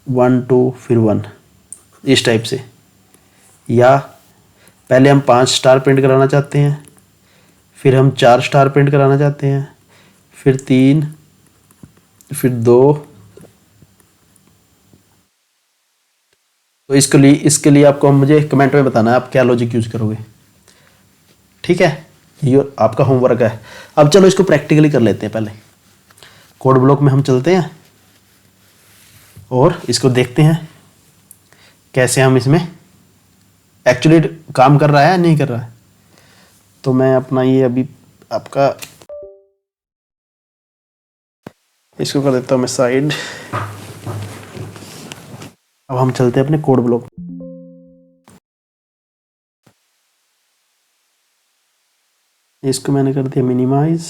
1 2 फिर 1, इस टाइप से। या पहले हम 5 स्टार प्रिंट कराना चाहते हैं, फिर हम 4 स्टार प्रिंट कराना चाहते हैं, फिर 3, फिर 2, तो इसके लिए आपको मुझे कमेंट में बताना है आप क्या लॉजिक यूज करोगे। ठीक है, ये आपका होमवर्क है। अब चलो इसको प्रैक्टिकली कर लेते हैं। पहले कोड ब्लॉक में हम चलते हैं और इसको देखते हैं कैसे हम इसमें एक्चुअली काम कर रहा है या नहीं कर रहा है। तो मैं अपना ये अभी आपका इसको कर देता हूँ मैं साइड। अब हम चलते हैं अपने कोड ब्लॉक। इसको मैंने कर दिया मिनिमाइज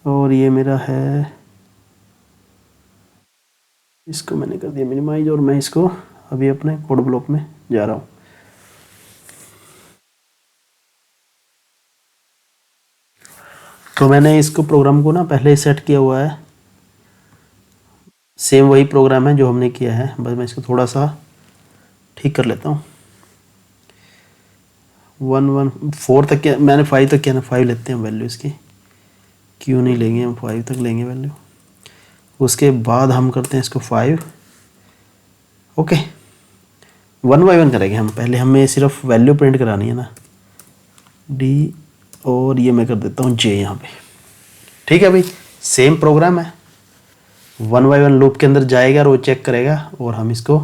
और ये मेरा है, इसको मैंने कर दिया मिनिमाइज और मैं इसको अभी अपने कोड ब्लॉक में जा रहा हूँ। तो मैंने इसको प्रोग्राम को ना पहले ही सेट किया हुआ है, सेम वही प्रोग्राम है जो हमने किया है, बस मैं इसको थोड़ा सा ठीक कर लेता हूँ। 4 तक क्या, मैंने 5 तक किया ना, 5 लेते हैं वैल्यू इसकी, क्यों नहीं लेंगे, हम 5 तक लेंगे वैल्यू। उसके बाद हम करते हैं इसको 5। ओके, 1 बाय 1 करेंगे हम। पहले हमें सिर्फ वैल्यू प्रिंट करानी है ना, डी, और ये मैं कर देता हूँ जे यहाँ पे। ठीक है भाई, सेम प्रोग्राम है, 1 बाय 1 लूप के अंदर जाएगा और वो चेक करेगा। और हम इसको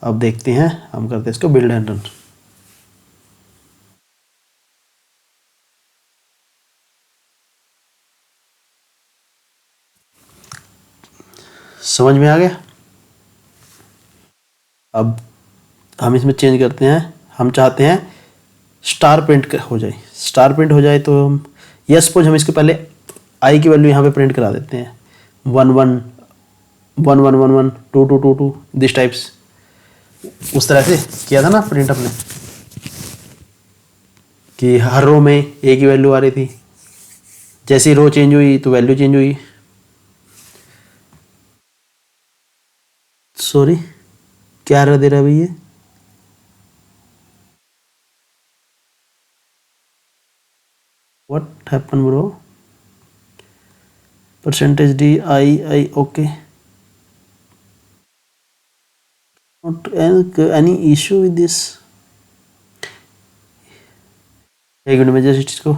अब देखते हैं, हम करते हैं इसको बिल्ड एंड रन। समझ में आ गया। अब हम इसमें चेंज करते हैं, हम चाहते हैं स्टार प्रिंट हो जाए। स्टार प्रिंट हो जाए तो हम यस सपोज हम इसको पहले आई की वैल्यू यहाँ पे प्रिंट करा देते हैं, 1 1 1 1 1 1 2 2 2 2 दिस टाइप्स। उस तरह से किया था ना प्रिंट अपने, कि हर रो में ए की वैल्यू आ रही थी, जैसे ही रो चेंज हुई तो वैल्यू चेंज हुई। सॉरी, क्या एरर दे रहा है भाई ये? What happen bro? Percentage D I okay, not any issue with this. एक मिनट में जैसे इस चीज़ को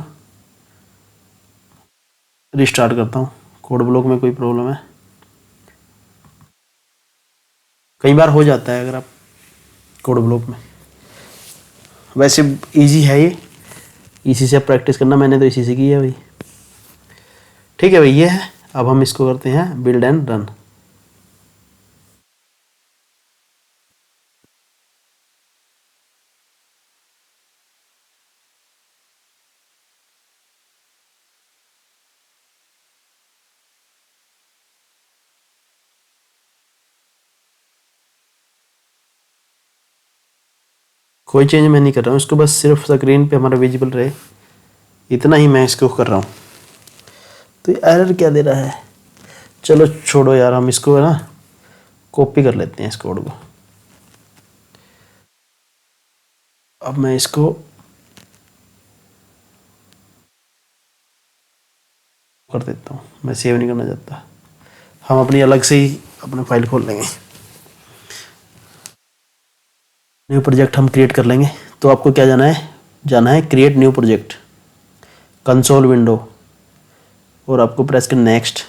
रिस्टार्ट करता हूँ। कोड ब्लॉक में कोई प्रॉब्लम है, कई बार हो जाता है अगर आप कोड ब्लॉक में। वैसे इजी है ये, इसी से प्रैक्टिस करना, मैंने तो इसी से की है भाई। ठीक है भाई, ये है। अब हम इसको करते हैं बिल्ड एंड रन। कोई चेंज मैं नहीं कर रहा हूँ इसको, बस सिर्फ स्क्रीन पे हमारा विजिबल रहे, इतना ही मैं इसको कर रहा हूँ। तो ये एरर क्या दे रहा है? चलो छोड़ो यार, हम इसको है ना कॉपी कर लेते हैं इस कोड को। अब मैं इसको कर देता हूँ, मैं सेव नहीं करना चाहता। हम अपनी अलग से ही अपने फाइल खोल लेंगे, न्यू प्रोजेक्ट हम क्रिएट कर लेंगे। तो आपको क्या जाना है create new project, console window, और आपको प्रेस कर नेक्स्ट।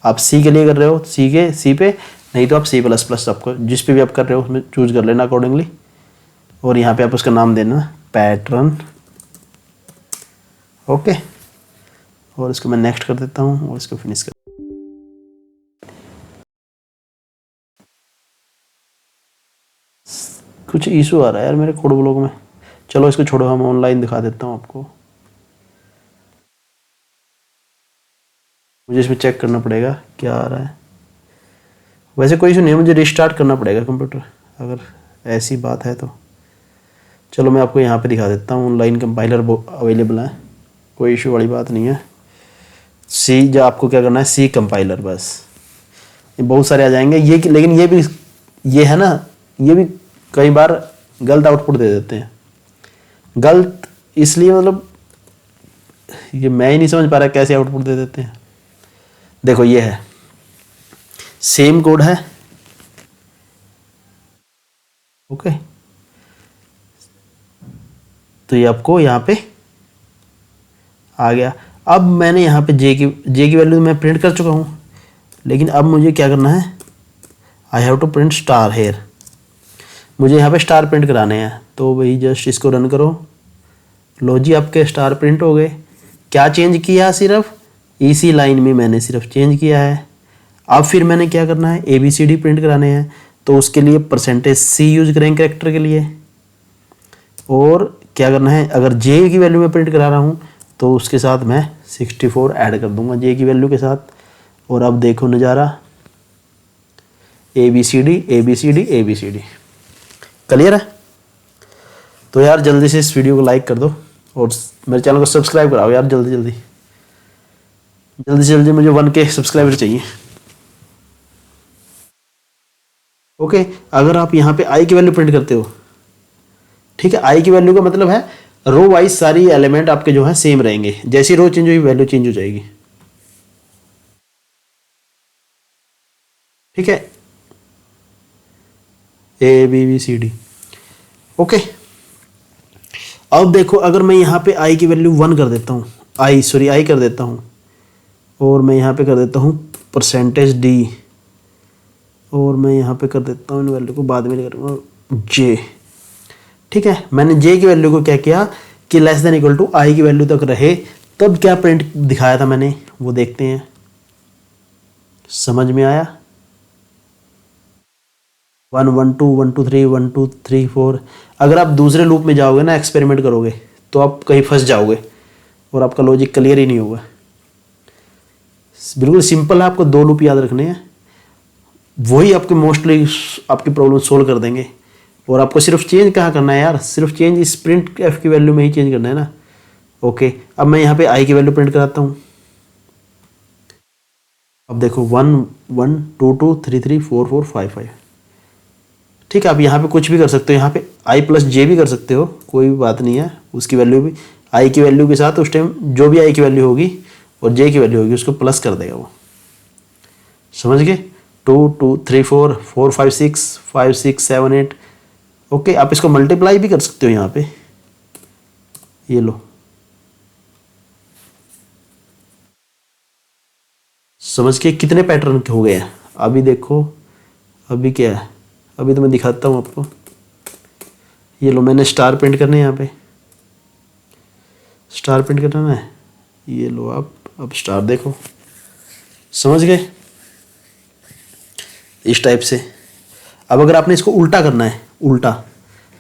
आप सी के लिए कर रहे हो सी पे, नहीं तो आप C++, आपको जिस पे भी आप कर रहे हो उसमें चूज कर लेना अकॉर्डिंगली। और यहाँ पे आप उसका नाम देना पैटर्न। ओके, और इसको मैं नेक्स्ट कर देता हूँ और इसको फिनिश कर। कुछ इशू आ रहा है यार मेरे कोड ब्लॉक में, चलो इसको छोड़ो, हम ऑनलाइन दिखा देता हूँ आपको। मुझे इसमें चेक करना पड़ेगा क्या आ रहा है। वैसे कोई इशू नहीं है, मुझे रिस्टार्ट करना पड़ेगा कंप्यूटर अगर ऐसी बात है तो। चलो मैं आपको यहाँ पे दिखा देता हूँ, ऑनलाइन कंपाइलर अवेलेबल है, कोई इशू वाली बात नहीं है। सी, जो आपको क्या करना है सी कंपाइलर, बस ये बहुत सारे आ जाएंगे ये, लेकिन ये है ना, ये भी कई बार गलत आउटपुट दे देते हैं। गलत इसलिए मतलब ये मैं ही नहीं समझ पा रहा कैसे आउटपुट दे देते हैं। देखो ये है, सेम कोड है, ओके, तो ये आपको यहाँ पे आ गया। अब मैंने यहाँ पे जे की वैल्यू मैं प्रिंट कर चुका हूँ, लेकिन अब मुझे क्या करना है, I have to print star here. मुझे यहाँ पे स्टार प्रिंट कराने हैं, तो वही जस्ट इसको रन करो। लो जी, आपके स्टार प्रिंट हो गए। क्या चेंज किया, सिर्फ इसी लाइन में मैंने सिर्फ चेंज किया है। अब फिर मैंने क्या करना है, ABCD प्रिंट कराने हैं, तो उसके लिए %C यूज करेंगे कैरेक्टर के लिए। और क्या करना है, अगर जे की वैल्यू में प्रिंट करा रहा हूँ तो उसके साथ मैं 64 ऐड कर दूंगा जे की वैल्यू के साथ। और अब देखो नज़ारा, ABCD ABCD ABCD। क्लियर है? तो यार जल्दी से इस वीडियो को लाइक कर दो और मेरे चैनल को सब्सक्राइब कराओ यार, जल्दी जल्दी जल्दी से जल्दी, मुझे 1K सब्सक्राइबर चाहिए। ओके, अगर आप यहाँ पे आई की वैल्यू प्रिंट करते हो, ठीक है, आई की वैल्यू का मतलब है रो वाइज सारी एलिमेंट आपके जो है सेम रहेंगे, जैसी रो चेंज हुई वैल्यू चेंज हो जाएगी। ठीक है, ABCD। ओके, अब देखो, अगर मैं यहाँ पे आई की वैल्यू 1 कर देता हूँ, आई कर देता हूँ, और मैं यहाँ पे कर देता हूँ %D, और मैं यहाँ पे कर देता हूँ इन वैल्यू को बाद में करूँगा J। ठीक है, मैंने J की वैल्यू को क्या किया कि लेस देन इक्वल टू आई की वैल्यू तक रहे, तब क्या प्रिंट दिखाया था मैंने, वो देखते हैं। समझ में आया? 1 1 2 1 2 3 1 2 3 4। अगर आप दूसरे लूप में जाओगे ना, एक्सपेरिमेंट करोगे, तो आप कहीं फंस जाओगे और आपका लॉजिक क्लियर ही नहीं होगा। बिल्कुल सिंपल है, आपको 2 लूप याद रखने हैं, वही आपके मोस्टली आपकी प्रॉब्लम सोल्व कर देंगे। और आपको सिर्फ चेंज कहाँ करना है यार, सिर्फ चेंज इस प्रिंट एफ की वैल्यू में ही चेंज करना है ना। ओके, अब मैं यहाँ पे आई की वैल्यू प्रिंट कराता हूँ। अब देखो 1 1 2 2 3 3 4 4 5 5। ठीक है, आप यहाँ पे कुछ भी कर सकते हो, यहाँ पे आई प्लस जे भी कर सकते हो, कोई भी बात नहीं है। उसकी वैल्यू भी आई की वैल्यू के साथ उस टाइम जो भी आई की वैल्यू होगी और जे की वैल्यू होगी उसको प्लस कर देगा वो। समझ गए? 2 2 3 4 4 5 6 5 6 7 8। ओके, आप इसको मल्टीप्लाई भी कर सकते हो यहाँ पे, ये लो। समझ के कितने पैटर्न हो गए हैं? अभी देखो, अभी क्या है, अभी तो मैं दिखाता हूँ आपको। ये लो, मैंने स्टार प्रिंट करने हैं यहाँ पे, स्टार प्रिंट करना है। ये लो आप, अब स्टार देखो। समझ गए? इस टाइप से। अब अगर आपने इसको उल्टा करना है, उल्टा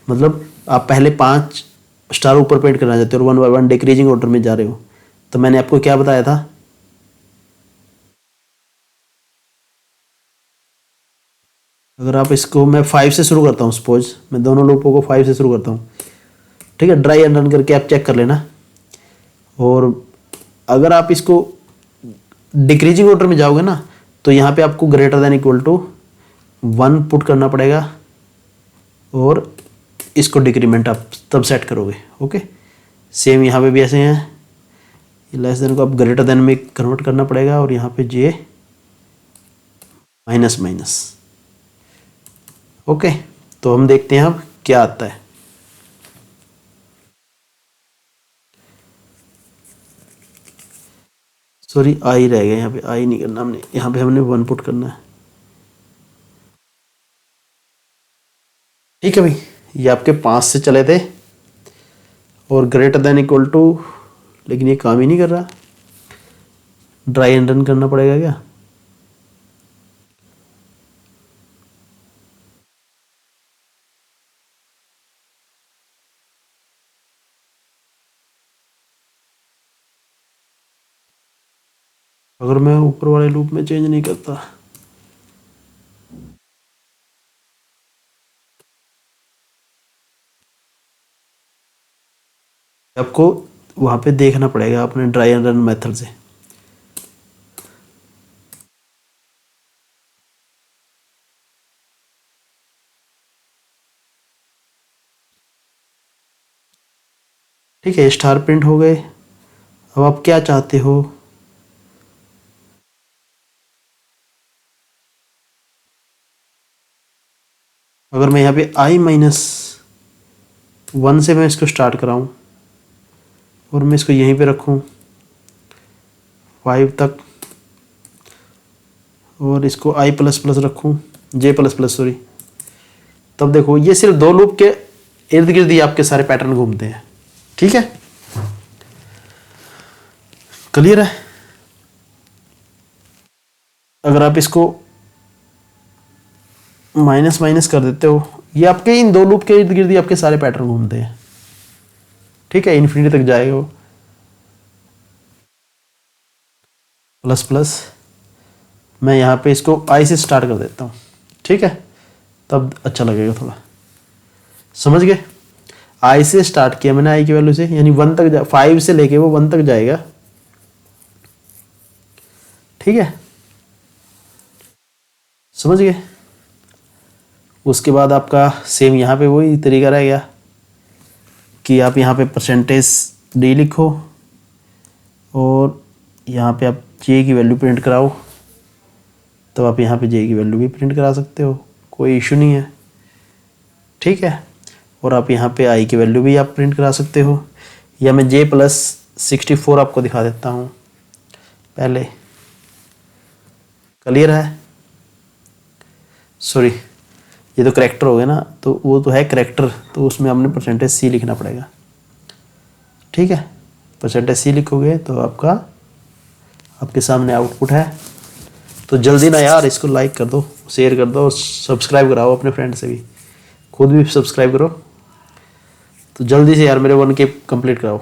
मतलब आप पहले 5 स्टार ऊपर पेंट करना चाहते हो और 1 बाय 1 डिक्रीजिंग ऑर्डर में जा रहे हो, तो मैंने आपको क्या बताया था, अगर आप इसको, मैं 5 से शुरू करता हूँ, सपोज मैं दोनों लूपों को 5 से शुरू करता हूँ। ठीक है, ड्राई एंड रन करके आप चेक कर लेना। और अगर आप इसको डिक्रीजिंग ऑर्डर में जाओगे ना, तो यहाँ पे आपको greater than equal to 1 put करना पड़ेगा और इसको डिक्रीमेंट आप तब सेट करोगे। ओके, सेम यहाँ पे भी ऐसे हैं, लेस देन को आप ग्रेटर देन में कन्वर्ट करना पड़ेगा और यहाँ पे जे माइनस माइनस। ओके, तो हम देखते हैं अब क्या आता है। सॉरी, आई रह गया, यहाँ पे आई नहीं करना हमने, यहाँ पे हमने 1 पुट करना है। ठीक है भाई, ये आपके 5 से चले थे और ग्रेटर देन इक्वल टू, लेकिन ये काम ही नहीं कर रहा। ड्राई एंड रन करना पड़ेगा क्या? अगर मैं ऊपर वाले लूप में चेंज नहीं करता, आपको वहाँ पे देखना पड़ेगा अपने ड्राई एंड रन मेथड से। ठीक है, स्टार प्रिंट हो गए। अब आप क्या चाहते हो, अगर मैं यहाँ पे i-1 से मैं इसको स्टार्ट कराऊँ और मैं इसको यहीं पे रखूँ 5 तक, और इसको i प्लस प्लस रखूँ, j प्लस प्लस सॉरी, तब देखो ये सिर्फ 2 लूप के इर्द गिर्द ही आपके सारे पैटर्न घूमते हैं। ठीक है, क्लियर है। अगर आप इसको माइनस माइनस कर देते हो, ये आपके इन 2 लूप के इर्द गिर्द ही आपके सारे पैटर्न घूमते हैं। ठीक है, इन्फिनिटी तक जाएगा वो, प्लस प्लस। मैं यहाँ पे इसको i से स्टार्ट कर देता हूँ। ठीक है, तब अच्छा लगेगा थोड़ा, समझ गए। i से स्टार्ट किया मैंने, i की वैल्यू से, यानी 1 तक 5 से लेके वो 1 तक जाएगा। ठीक है, समझ गए। उसके बाद आपका सेम यहाँ पे वही तरीका रह गया कि आप यहाँ पे %d लिखो और यहाँ पे आप j की वैल्यू प्रिंट कराओ, तो आप यहाँ पे j की वैल्यू भी प्रिंट करा सकते हो, कोई इशू नहीं है। ठीक है, और आप यहाँ पे i की वैल्यू भी आप प्रिंट करा सकते हो, या मैं j प्लस 64 आपको दिखा देता हूँ पहले। क्लियर है, सॉरी ये तो करेक्टर हो गया ना, तो वो तो है करेक्टर, तो उसमें आपने %c लिखना पड़ेगा। ठीक है, %c लिखोगे तो आपके सामने आउटपुट है। तो जल्दी ना यार, इसको लाइक कर दो, शेयर कर दो और सब्सक्राइब कराओ अपने फ्रेंड से भी, खुद भी सब्सक्राइब करो। तो जल्दी से यार मेरे 1K कंप्लीट कराओ।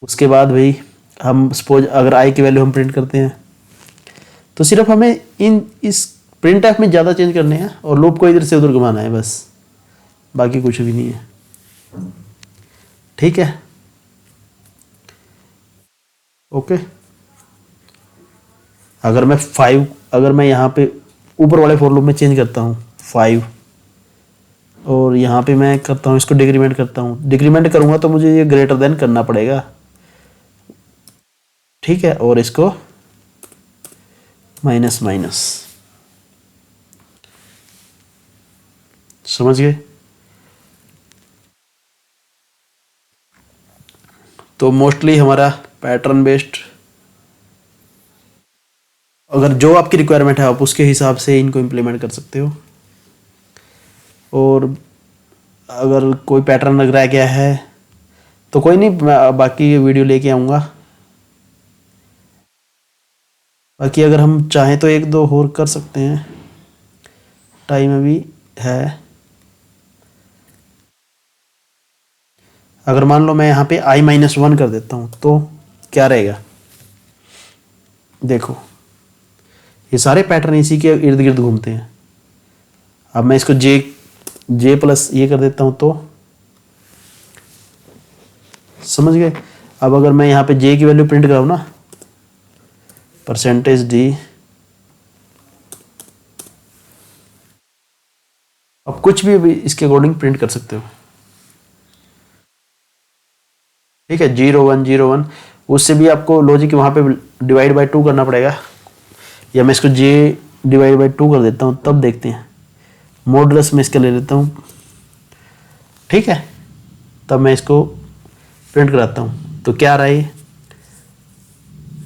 उसके बाद भाई हम सपोज अगर i की वैल्यू हम प्रिंट करते हैं, तो सिर्फ हमें इस प्रिंट एफ में ज़्यादा चेंज करने हैं और लूप को इधर से उधर घुमाना है बस, बाकी कुछ भी नहीं है। ठीक है, ओके। अगर मैं यहाँ पे ऊपर वाले फॉर लूप में चेंज करता हूँ 5, और यहाँ पे मैं करता हूँ इसको डिक्रीमेंट करता हूँ, डिक्रीमेंट करूँगा तो मुझे ये ग्रेटर देन करना पड़ेगा। ठीक है, और इसको माइनस माइनस, समझ गए। तो मोस्टली हमारा पैटर्न बेस्ड, अगर जो आपकी रिक्वायरमेंट है आप उसके हिसाब से इनको इम्प्लीमेंट कर सकते हो। और अगर कोई पैटर्न लग रहा गया है तो कोई नहीं, मैं बाकी वीडियो लेके आऊँगा। बाकी अगर हम चाहें तो 1-2 और कर सकते हैं, टाइम अभी है। अगर मान लो मैं यहाँ पे i-1 कर देता हूँ तो क्या रहेगा, देखो ये सारे पैटर्न इसी के इर्द गिर्द घूमते हैं। अब मैं इसको j प्लस ये कर देता हूँ, तो समझ गए। अब अगर मैं यहाँ पे j की वैल्यू प्रिंट कराऊँ ना, %d, अब कुछ भी इसके अकॉर्डिंग प्रिंट कर सकते हो। ठीक है, 0 1 0 1, उससे भी आपको लॉजिक वहाँ पे डिवाइड बाय 2 करना पड़ेगा, या मैं इसको j डिवाइड बाय 2 कर देता हूँ, तब देखते हैं। मॉडुलस में इसका ले लेता हूँ। ठीक है, तब मैं इसको प्रिंट कराता हूँ, तो क्या आ रहा है ये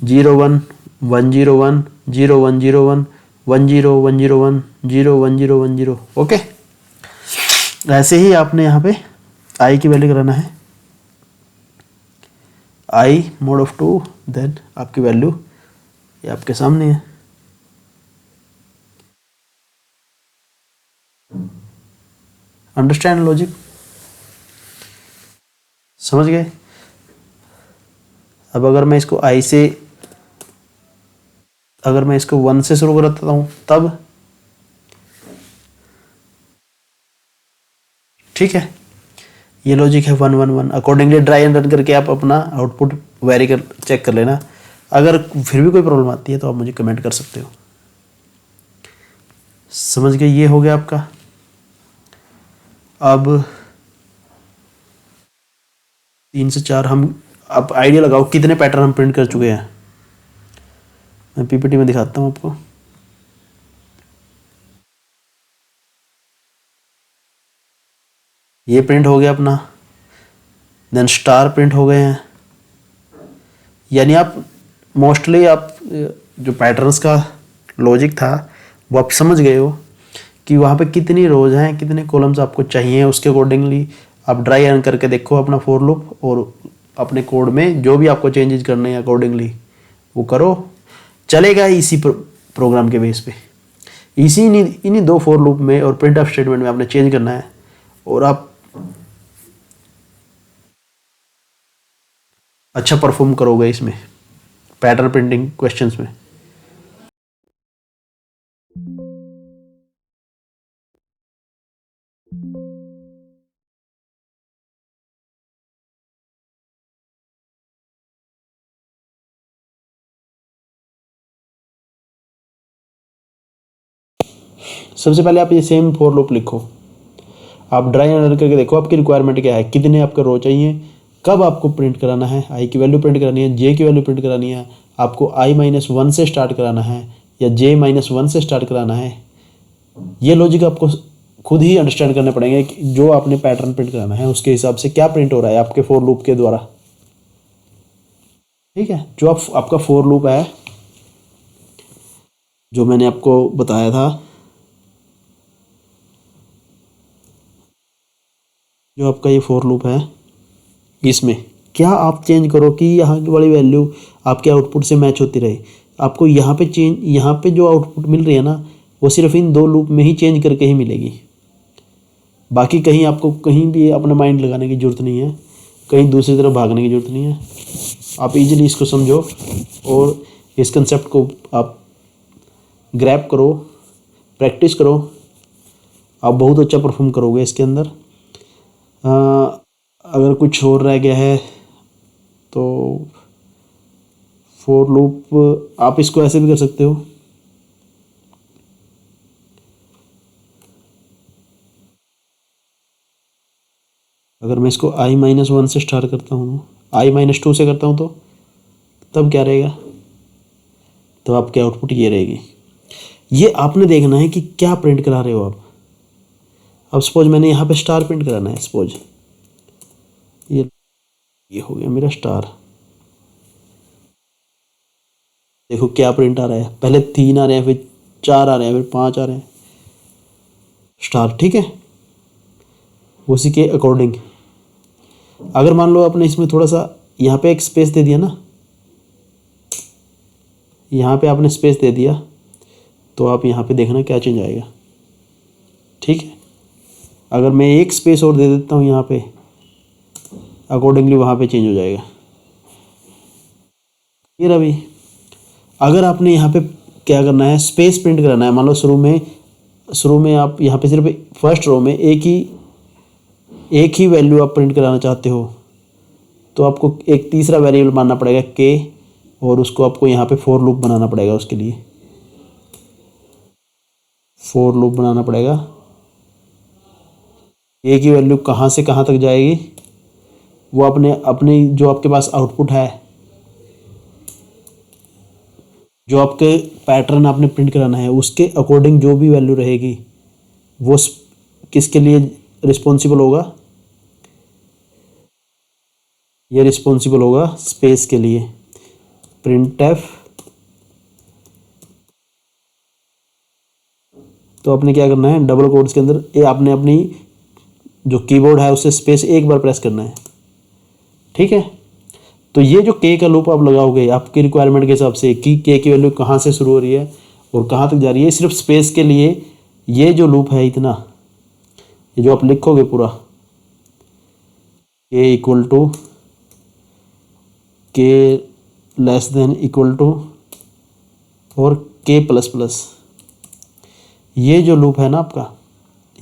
0 1 1 0 1 0 1 0 1 1 0 1 0 1 0 1 0 1 0। ओके, ऐसे ही आपने यहाँ पे i की वैल्यू कराना है, i mod of 2, देन आपकी वैल्यू ये आपके सामने है। अंडरस्टैंड लॉजिक, समझ गए। अब अगर मैं इसको i से, अगर मैं इसको 1 से शुरू करता हूँ तब, ठीक है, ये लॉजिक है 1 1 1। अकॉर्डिंगली ड्राई एंड रन करके आप अपना आउटपुट वेरी कर चेक कर लेना। अगर फिर भी कोई प्रॉब्लम आती है तो आप मुझे कमेंट कर सकते हो। समझ गए, ये हो गया आपका। अब 3 से 4 हम, आप आइडिया लगाओ कितने पैटर्न हम प्रिंट कर चुके हैं। मैं पीपीटी में दिखाता हूँ आपको। ये प्रिंट हो गया अपना, देन स्टार प्रिंट हो गए हैं। यानी आप मोस्टली आप जो पैटर्न्स का लॉजिक था वो आप समझ गए हो कि वहाँ पे कितनी रोज हैं, कितने कॉलम्स आपको चाहिए। उसके अकॉर्डिंगली आप ड्राई रन करके देखो अपना फॉर लूप, और अपने कोड में जो भी आपको चेंजेस करने हैं अकॉर्डिंगली वो करो, चलेगा इसी प्रोग्राम के बेस पे। इन्हीं दो फॉर लूप में और प्रिंट ऑफ स्टेटमेंट में आपने चेंज करना है, और आप अच्छा परफॉर्म करोगे इसमें पैटर्न प्रिंटिंग क्वेश्चंस में। सबसे पहले आप ये सेम फॉर लूप लिखो, आप ड्राई रन करके देखो आपकी रिक्वायरमेंट क्या है, कितने आपके रो चाहिए, कब आपको प्रिंट कराना है, आई की वैल्यू प्रिंट करानी है, जे की वैल्यू प्रिंट करानी है, आपको i-1 से स्टार्ट कराना है या j-1 से स्टार्ट कराना है। ये लॉजिक आपको खुद ही अंडरस्टैंड करने पड़ेंगे कि जो आपने पैटर्न प्रिंट कराना है उसके हिसाब से क्या प्रिंट हो रहा है आपके फॉर लूप के द्वारा। ठीक है, जो आपका फॉर लूप है जो मैंने आपको बताया था, जो आपका ये फॉर लूप है, इसमें क्या आप चेंज करो कि यहाँ की वाली वैल्यू आपके आउटपुट से मैच होती रहे। आपको यहाँ पे यहाँ पे जो आउटपुट मिल रही है ना वो सिर्फ इन दो लूप में ही चेंज करके ही मिलेगी। बाकी कहीं आपको कहीं भी अपना माइंड लगाने की ज़रूरत नहीं है, कहीं दूसरी तरफ भागने की ज़रूरत नहीं है। आप इजीली इसको समझो और इस कंसेप्ट को आप ग्रैब करो, प्रैक्टिस करो, आप बहुत अच्छा परफॉर्म करोगे इसके अंदर। अगर कुछ और रह गया है तो फॉर लूप आप इसको ऐसे भी कर सकते हो, अगर मैं इसको i-1 से स्टार्ट करता हूँ, i-2 से करता हूँ तो तब क्या रहेगा, तो आपकी आउटपुट ये रहेगी। ये आपने देखना है कि क्या प्रिंट करा रहे हो आप। अब सपोज मैंने यहाँ पे स्टार प्रिंट कराना है, सपोज ये हो गया मेरा स्टार। देखो क्या प्रिंट आ रहा है, पहले 3 आ रहे हैं, फिर 4 आ रहे हैं, फिर 5 आ रहे हैं स्टार। ठीक है, उसी के अकॉर्डिंग अगर मान लो आपने इसमें थोड़ा सा यहाँ पे एक स्पेस दे दिया ना, यहाँ पे आपने स्पेस दे दिया तो आप यहाँ पे देखना क्या चेंज आएगा। ठीक है, अगर मैं एक स्पेस और दे देता हूँ यहाँ पे, अकॉर्डिंगली वहाँ पे चेंज हो जाएगा। ये रवि, अगर आपने यहाँ पे क्या करना है, स्पेस प्रिंट कराना है, मान लो शुरू में आप यहाँ पे सिर्फ फर्स्ट रो में एक ही वैल्यू आप प्रिंट कराना चाहते हो, तो आपको एक तीसरा वेरिएबल मानना पड़ेगा के, और उसको आपको यहाँ पे फॉर लूप बनाना पड़ेगा। उसके लिए फॉर लूप बनाना पड़ेगा, ए की वैल्यू कहाँ से कहाँ तक जाएगी वो अपने जो आपके पास आउटपुट है, जो आपके पैटर्न आपने प्रिंट कराना है उसके अकॉर्डिंग जो भी वैल्यू रहेगी वो किसके लिए रिस्पॉन्सिबल होगा, ये रिस्पॉन्सिबल होगा स्पेस के लिए। प्रिंट एफ, तो आपने क्या करना है, डबल कोट्स के अंदर ये आपने अपनी जो कीबोर्ड है उससे स्पेस एक बार प्रेस करना है। ठीक है, तो ये जो के का लूप आप लगाओगे आपकी रिक्वायरमेंट के हिसाब से कि के की वैल्यू कहाँ से शुरू हो रही है और कहाँ तक जा रही है, सिर्फ स्पेस के लिए ये जो लूप है इतना, ये जो आप लिखोगे पूरा के इक्वल टू के लेस देन इक्वल टू और के प्लस प्लस, ये जो लूप है ना आपका,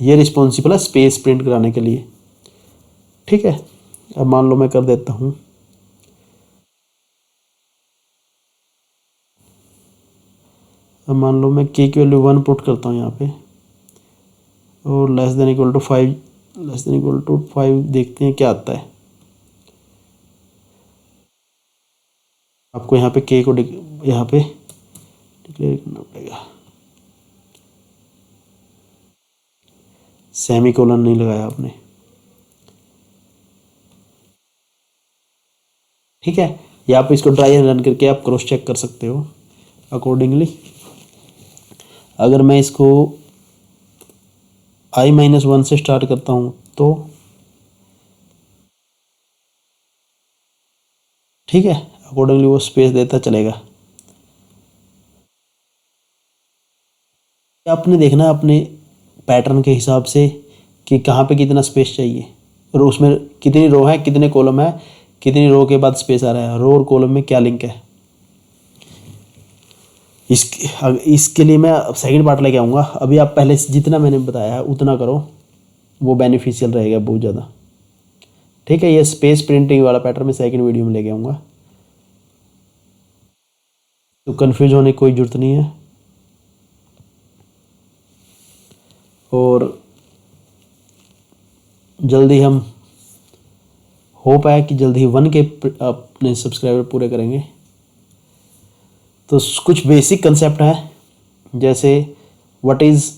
ये रिस्पॉन्सिबल है स्पेस प्रिंट कराने के लिए। ठीक है, अब मान लो मैं कर देता हूँ, अब मान लो मैं के की वैल्यू 1 पुट करता हूँ यहाँ पे, और less than equal to 5, less than equal to 5 देखते हैं क्या आता है। आपको यहाँ पे के को यहाँ पे डिक्लेयर करना पड़ेगा, सेमी कोलन नहीं लगाया आपने। ठीक है, या आप इसको ट्राई रन करके आप क्रॉस चेक कर सकते हो अकॉर्डिंगली। अगर मैं इसको i-1 से स्टार्ट करता हूँ तो ठीक है, अकॉर्डिंगली वो स्पेस देता चलेगा। आपने देखना है अपने पैटर्न के हिसाब से कि कहाँ पे कितना स्पेस चाहिए और उसमें कितनी रो है, कितने कॉलम है, कितनी रो के बाद स्पेस आ रहा है, रो और कॉलम में क्या लिंक है। इसके लिए मैं सेकंड पार्ट लेके आऊँगा। अभी आप पहले जितना मैंने बताया है उतना करो, वो बेनिफिशियल रहेगा बहुत ज़्यादा। ठीक है, ये स्पेस प्रिंटिंग वाला पैटर्न मैं सेकंड वीडियो में लेके आऊँगा, तो कंफ्यूज होने की कोई ज़रूरत नहीं है। और जल्दी हम होप है कि जल्दी ही 1K अपने सब्सक्राइबर पूरे करेंगे। तो कुछ बेसिक कंसेप्ट है, जैसे व्हाट इज़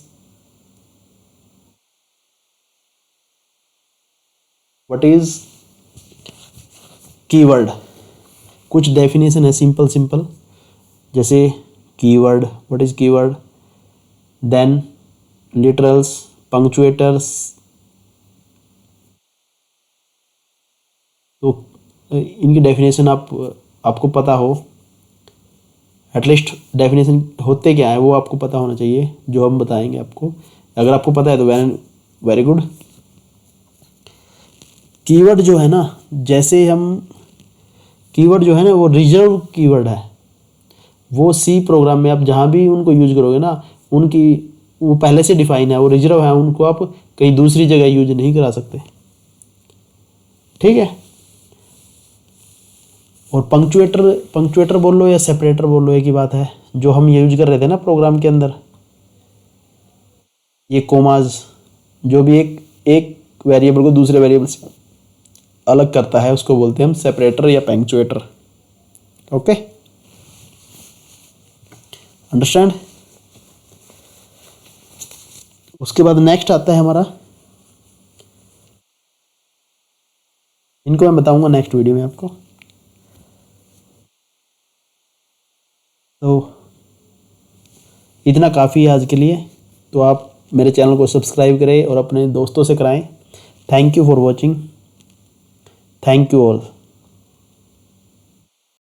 कीवर्ड। कुछ डेफिनेशन है सिंपल, जैसे keyword, what is keyword, then literals, punctuators. तो इनकी डेफिनेशन आपको पता हो, एटलीस्ट डेफिनेशन होते क्या है वो आपको पता होना चाहिए, जो हम बताएंगे आपको। अगर आपको पता है तो वेरी गुड। कीवर्ड जो है ना, जैसे हम कीवर्ड जो है ना वो रिजर्व कीवर्ड है। वो सी प्रोग्राम में आप जहाँ भी उनको यूज करोगे ना, उनकी वो पहले से डिफाइन है, वो रिजर्व है, उनको आप कहीं दूसरी जगह यूज नहीं करा सकते। ठीक है, और पंक्चुएटर बोल लो या सेपरेटर बोल लो, एक ही बात है। जो हम यूज कर रहे थे ना प्रोग्राम के अंदर, ये कोमाज, जो भी एक वेरिएबल को दूसरे वेरिएबल से अलग करता है, उसको बोलते हैं हम सेपरेटर या पंक्चुएटर। Okay, understand. उसके बाद नेक्स्ट आता है हमारा, इनको मैं बताऊंगा नेक्स्ट वीडियो में आपको। तो इतना काफ़ी है आज के लिए। तो आप मेरे चैनल को सब्सक्राइब करें और अपने दोस्तों से कराएं। Thank you for watching, thank you all.